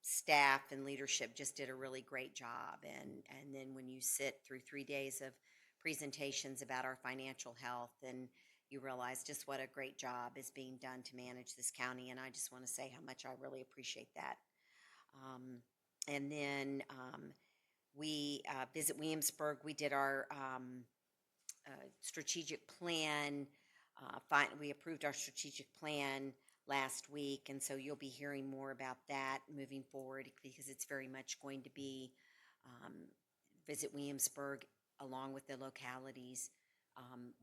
staff and leadership just did a really great job. And then when you sit through 3 days of presentations about our financial health, and you realize just what a great job is being done to manage this county. And I just want to say how much I really appreciate that. And then we visit Williamsburg. We did our strategic plan. We approved our strategic plan last week, and so you'll be hearing more about that moving forward, because it's very much going to be visit Williamsburg along with the localities,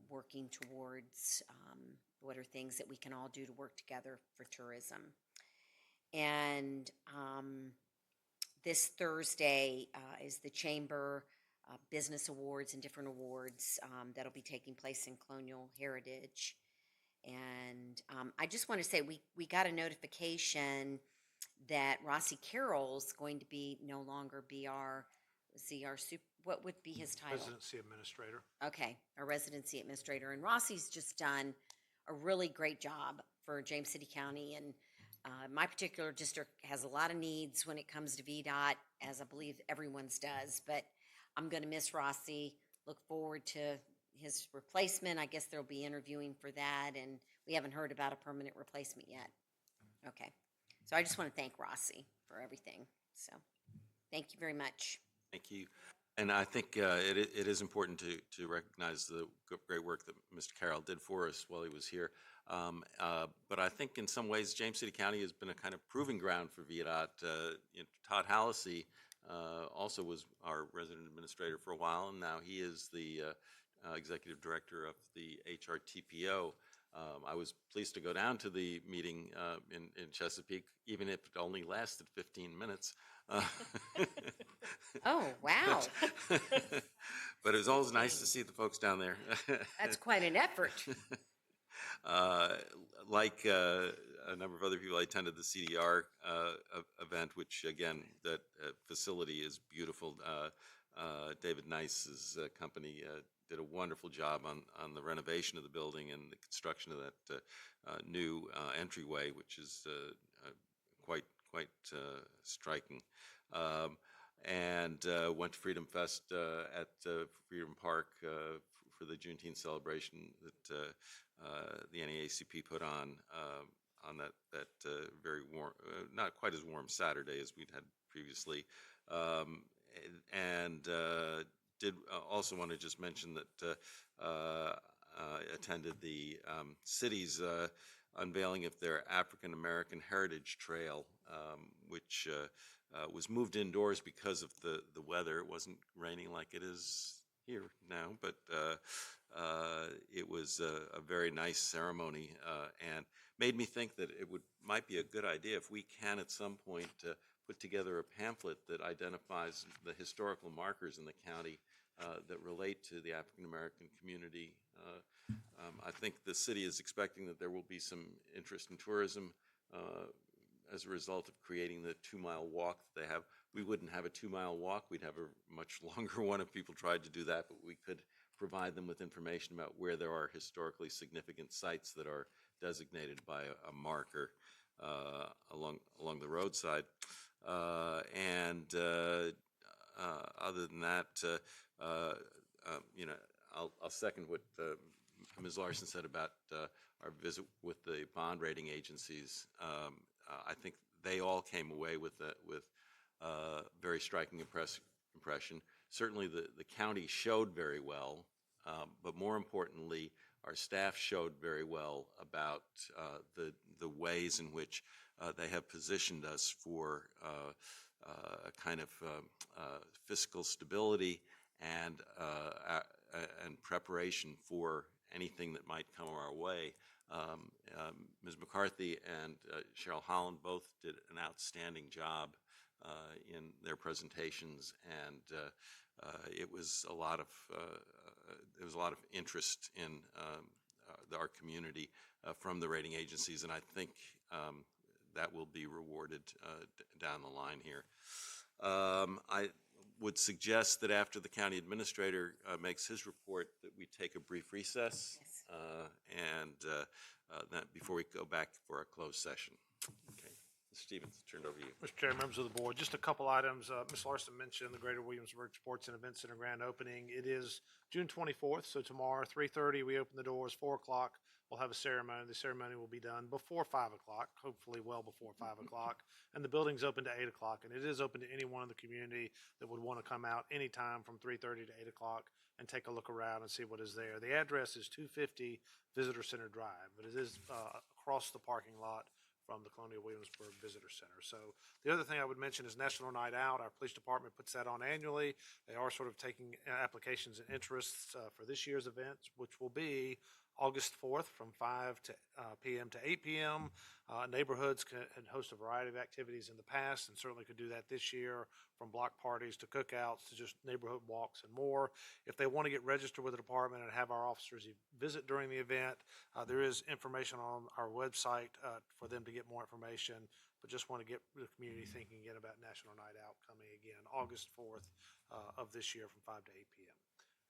working towards what are things that we can all do to work together for tourism. And this Thursday is the Chamber Business Awards and different awards that'll be taking place in Colonial Heritage. And I just want to say we got a notification that Rossi Carroll's going to be no longer be our what would be his title? Residency administrator. Okay, our residency administrator. And Rossi's just done a really great job for James City County. And my particular district has a lot of needs when it comes to VDOT, as I believe everyone's does. But I'm going to miss Rossi. Look forward to his replacement. I guess there'll be interviewing for that. And we haven't heard about a permanent replacement yet. Okay. So I just want to thank Rossi for everything. So thank you very much. Thank you. And I think it is important to recognize the great work that Mr. Carroll did for us while he was here. But I think in some ways, James City County has been a kind of proving ground for VDOT. Todd Hallisey also was our resident administrator for a while, and now he is the executive director of the HRTPO. I was pleased to go down to the meeting in Chesapeake, even if it only lasted 15 minutes. Oh, wow. But it was always nice to see the folks down there. That's quite an effort. Like a number of other people, I attended the CDR event, which again, that facility is beautiful. David Nice's company did a wonderful job on the renovation of the building and the construction of that new entryway, which is quite striking. And went to Freedom Fest at Freedom Park for the Juneteenth celebration that the NAACP put on that very warm, not quite as warm Saturday as we'd had previously. And did also want to just mention that attended the city's unveiling of their African American Heritage Trail, which was moved indoors because of the weather. It wasn't raining like it is here now, but it was a very nice ceremony, and made me think that it might be a good idea if we can at some point put together a pamphlet that identifies the historical markers in the county that relate to the African American community. I think the city is expecting that there will be some interest in tourism as a result of creating the 2-mile walk that they have. We wouldn't have a 2-mile walk. We'd have a much longer one if people tried to do that, but we could provide them with information about where there are historically significant sites that are designated by a marker along the roadside. And other than that, I'll second what Ms. Larson said about our visit with the bond rating agencies. I think they all came away with very striking impression. Certainly the county showed very well, but more importantly, our staff showed very well about the ways in which they have positioned us for a kind of fiscal stability and preparation for anything that might come our way. Ms. McCarthy and Cheryl Holland both did an outstanding job in their presentations, and it was a lot of interest in our community from the rating agencies, and I think that will be rewarded down the line here. would suggest that after the county administrator makes his report, that we take a brief recess. And that before we go back for a closed session. Okay, Mr. Stevens, turned over to you. Mr. Chair, members of the board, just a couple items. Ms. Larson mentioned the Greater Williamsburg Sports and Event Center grand opening. It is June 24th, so tomorrow, 3:30, we open the doors, 4 o'clock. We'll have a ceremony. The ceremony will be done before 5 o'clock, hopefully well before 5 o'clock. And the building's open to 8 o'clock, and it is open to anyone in the community that would want to come out anytime from 3:30 to 8 o'clock and take a look around and see what is there. The address is 250 Visitor Center Drive, but it is across the parking lot from the Colonial Williamsburg Visitor Center. So the other thing I would mention is National Night Out. Our police department puts that on annually. They are sort of taking applications and interests for this year's events, which will be August 4th from 5 p.m. to 8 p.m. Neighborhoods can host a variety of activities in the past and certainly could do that this year, from block parties to cookouts to just neighborhood walks and more. If they want to get registered with the department and have our officers visit during the event, there is information on our website for them to get more information, but just want to get the community thinking again about National Night Out coming again, August 4th of this year from 5 to 8 p.m.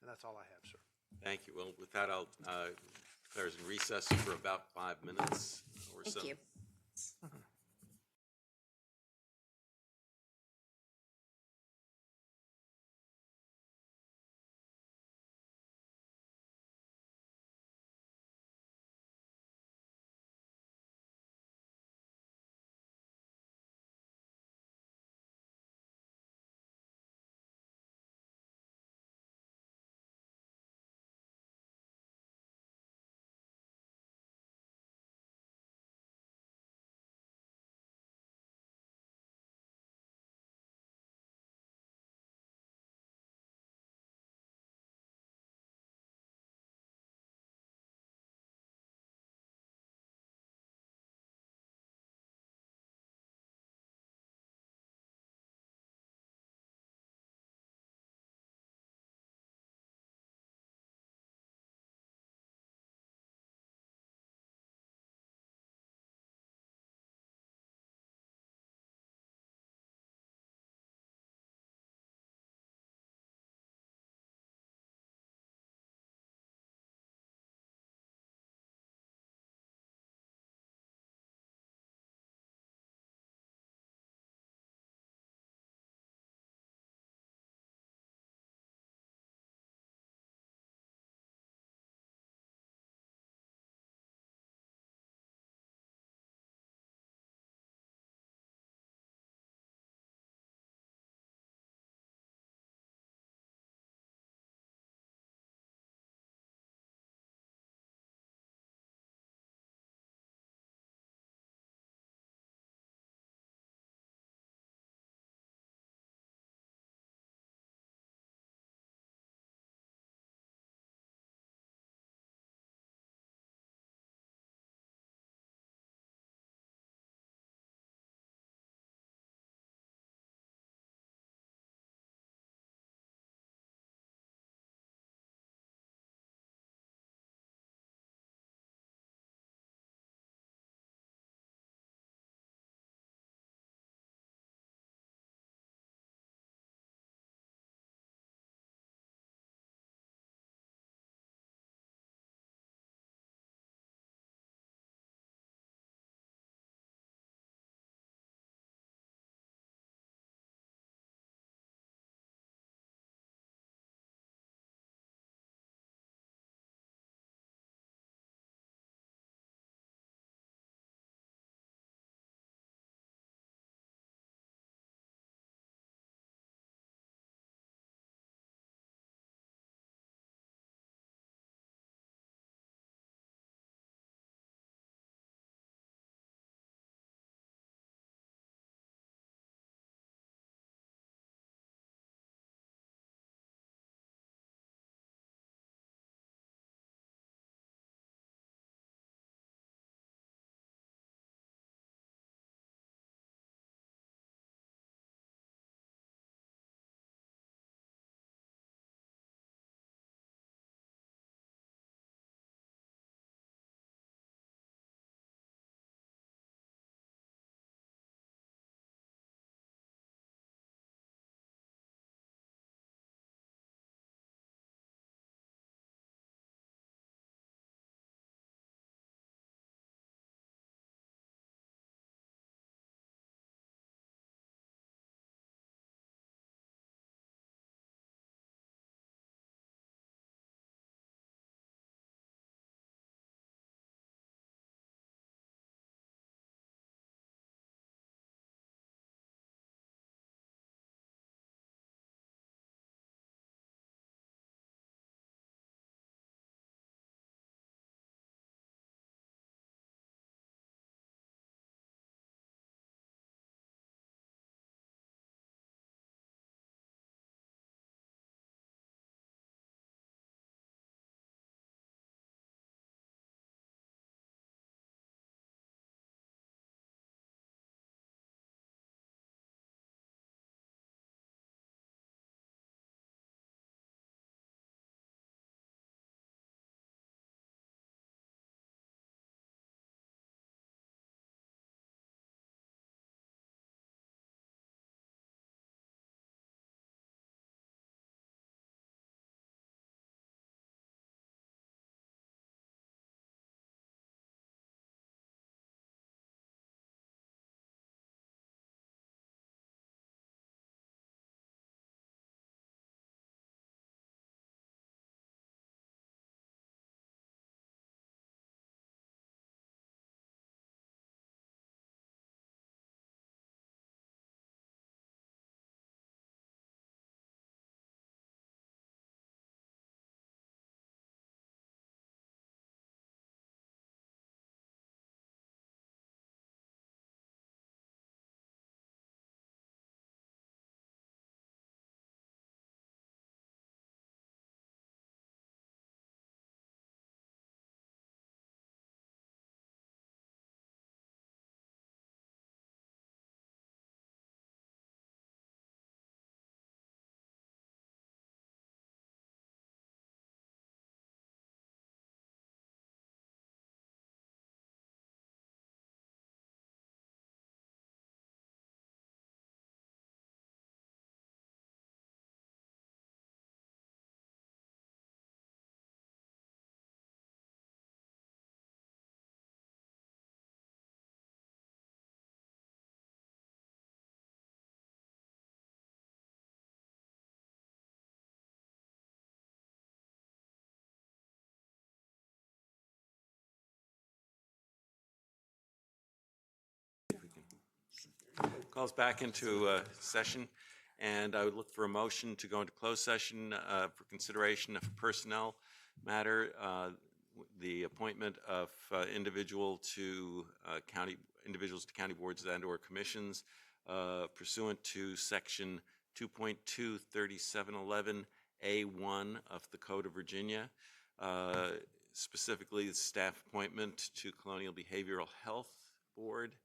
And that's all I have, sir. Thank you. Well, with that, I'll declare us in recess for about 5 minutes or so. Thank you. Calls back into session, and I would look for a motion to go into closed session for consideration of a personnel matter, the appointment of individuals to county boards and/or commissions pursuant to Section 2.23711A1 of the Code of Virginia, specifically the staff appointment to Colonial Behavioral Health Board,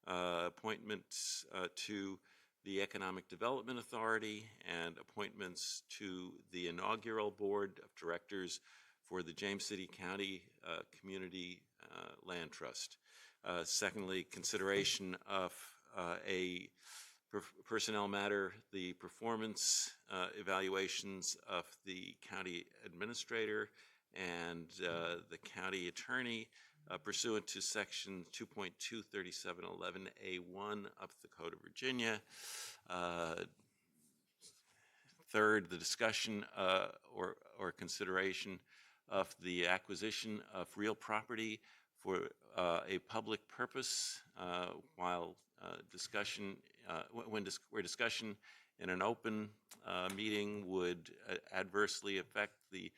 appointments to the Economic Development Authority, and appointments to the inaugural Board of Directors for the James City County Community Land Trust. Secondly, consideration of a personnel matter, the performance evaluations of the county administrator and the county attorney pursuant to Section 2.23711A1 of the Code of Virginia. Third, the discussion or consideration of the acquisition of real property for a public purpose while discussion, where discussion in an open meeting would adversely affect the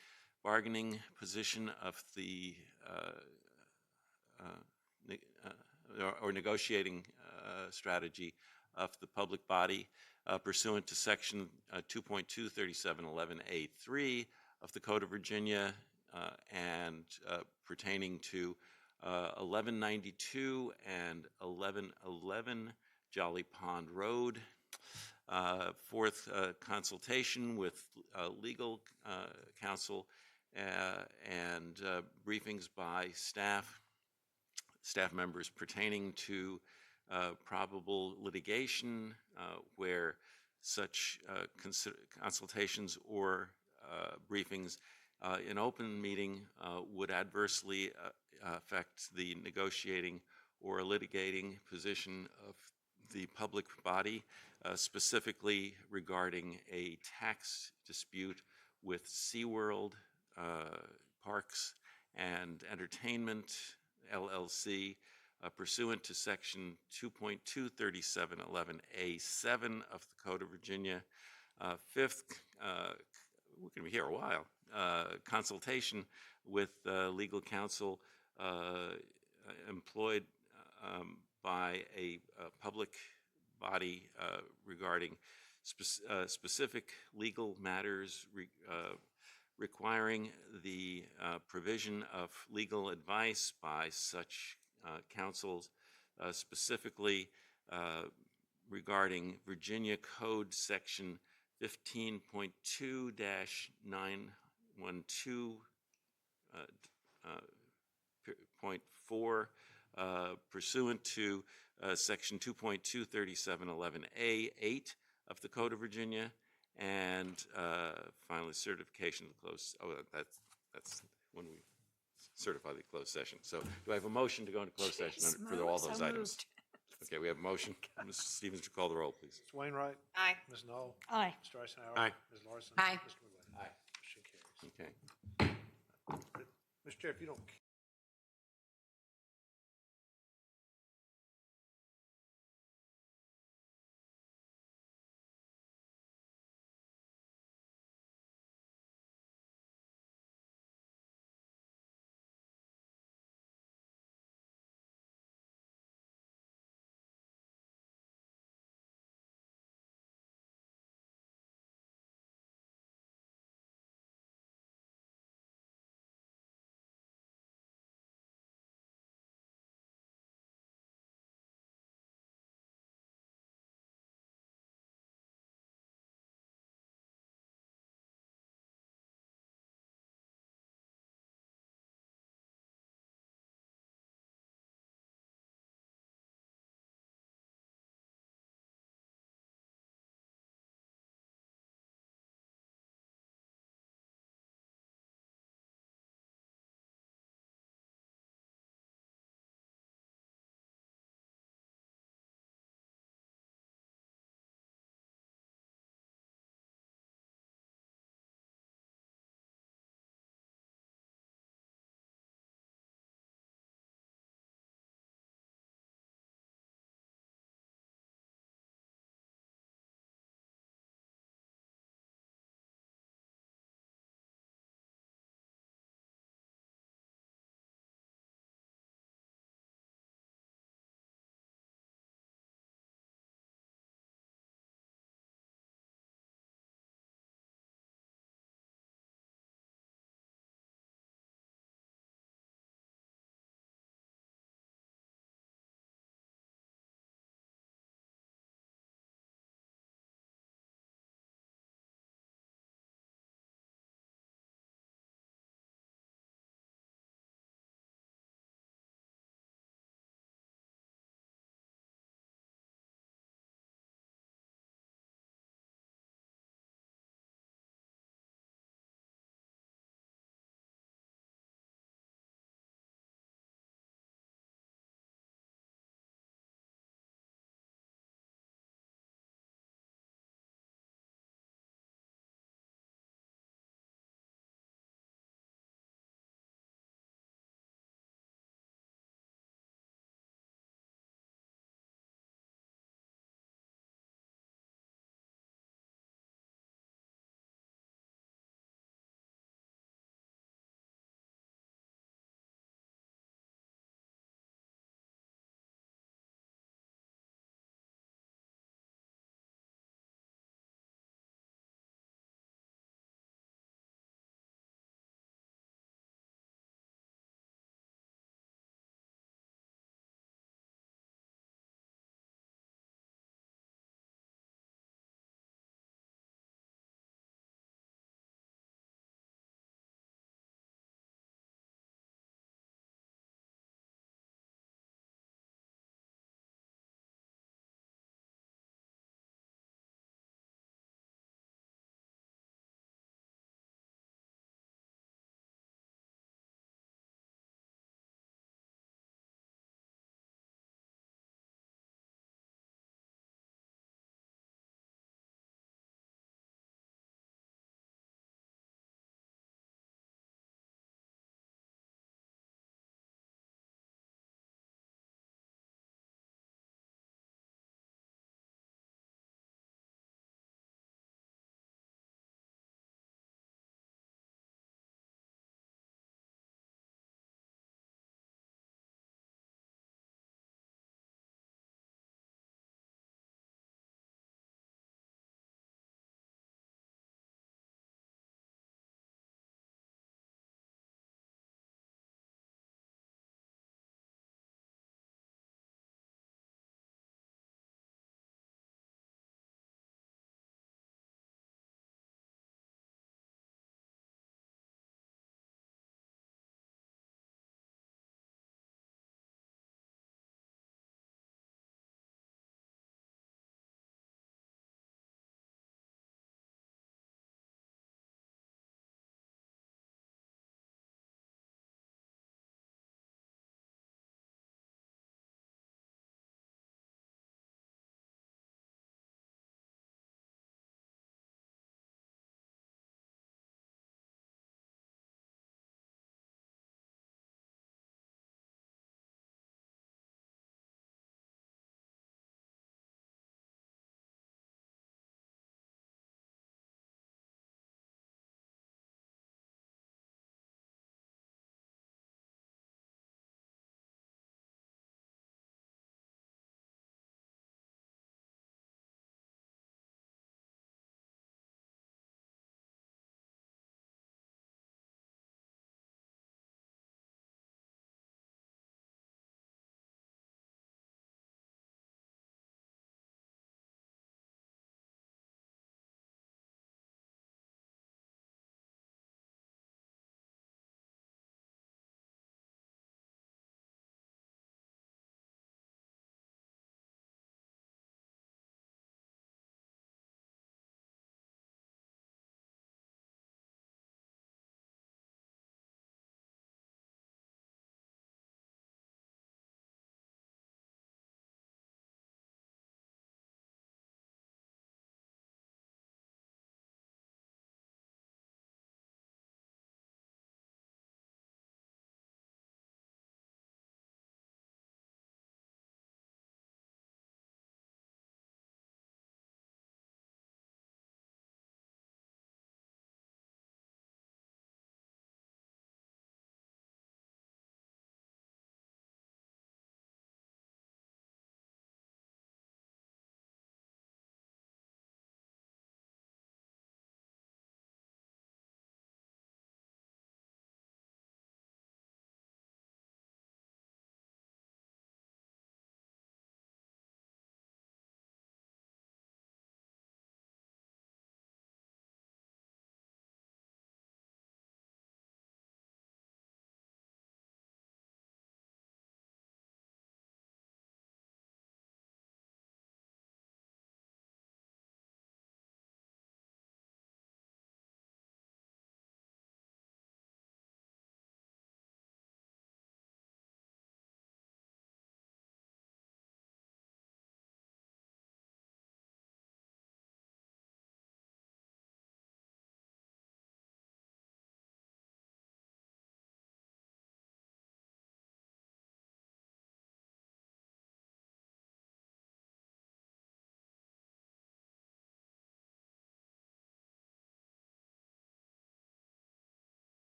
bargaining position of the or negotiating strategy of the public body pursuant to Section 2.23711A3 of the Code of Virginia and pertaining to 1192 and 1111 Jolly Pond Road. Fourth, consultation with legal counsel and briefings by staff members pertaining to probable litigation where such consultations or briefings in open meeting would adversely affect the negotiating or litigating position of the public body, specifically regarding a tax dispute with SeaWorld Parks and Entertainment, LLC, pursuant to Section 2.23711A7 of the Code of Virginia. Fifth, we're going to be here a while, consultation with legal counsel employed by a public body regarding specific legal matters requiring the provision of legal advice by such counsels, specifically regarding Virginia Code Section 15.2-912.4 pursuant to Section 2.23711A8 of the Code of Virginia, and finally certification of the closed. Oh, that's when we certify the closed session. So, do I have a motion to go into closed session for all those items? Okay, we have a motion. Mr. Stevens, would you call the roll, please? Mr. Wainwright? Aye. Ms. Knoll? Aye. Mr. Eisenhower? Aye. Ms. Larson? Aye. Mr. McGuinn? Aye. Motion carries. Okay. Mr. Chair, if you don't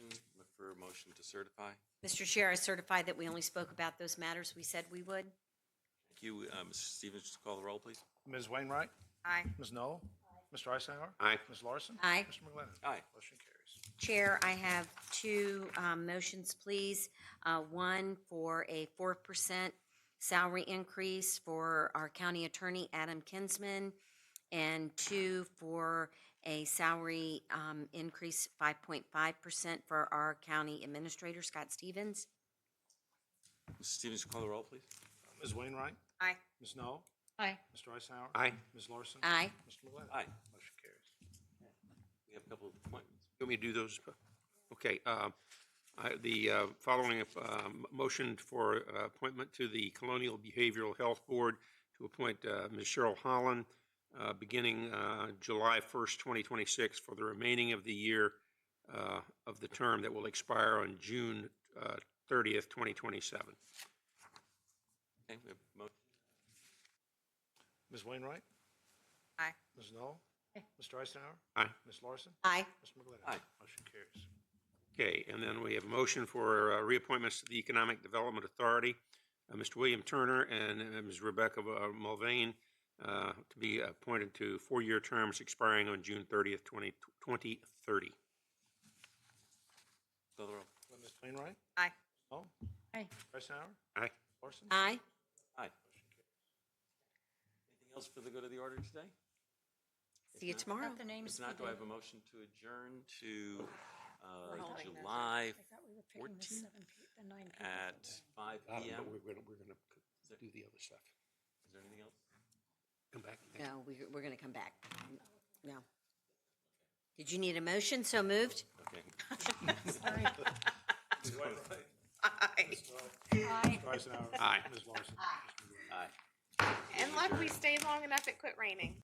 discussion for a motion to certify? Mr. Chair, I certify that we only spoke about those matters we said we would. Thank you. Mr. Stevens, just call the roll, please. Ms. Wainwright? Aye. Ms. Knoll? Mr. Eisenhower? Aye. Ms. Larson? Aye. Mr. McGlinnan? Aye. Motion carries. Chair, I have two motions, please. One for a 4% salary increase for our county attorney, Adam Kinsman, and two for a salary increase 5.5% for our county administrator, Scott Stevens. Mr. Stevens, call the roll, please. Ms. Wainwright? Aye. Ms. Knoll? Aye. Mr. Eisenhower? Aye. Ms. Larson? Aye. Mr. McGlinnan? Aye. Motion carries. We have a couple of appointments. You want me to do those? Okay, the following motion for appointment to the Colonial Behavioral Health Board to appoint Ms. Cheryl Holland, beginning July 1st, 2026, for the remaining of the year of the term that will expire on June 30th, 2027. Okay, we have a motion. Ms. Wainwright? Aye. Ms. Knoll? Mr. Eisenhower? Aye. Ms. Larson? Aye. Mr. McGlinnan? Aye. Motion carries. Okay, and then we have a motion for reappointments to the Economic Development Authority. Mr. William Turner and Ms. Rebecca Mulvane to be appointed to four-year terms expiring on June 30th, 2030. Call the roll. Ms. Wainwright? Aye. Knoll? Aye. Mr. Eisenhower? Aye. Larson? Aye. Aye. Anything else for the good of the order today? See you tomorrow. Got the names If not, for do I the- have a motion to adjourn to We're holding those. July I thought we were picking the 14th 7 pe- the 9 people. at 5 PM? But we're gonna do the other stuff. Is there anything else? Come back. No, we're going to come back. No. Did you need a motion? So moved? Okay. Ms. Wainwright? Aye. Aye. Mr. Eisenhower? Aye. Ms. Larson? Aye. And luck we stayed long enough it quit raining.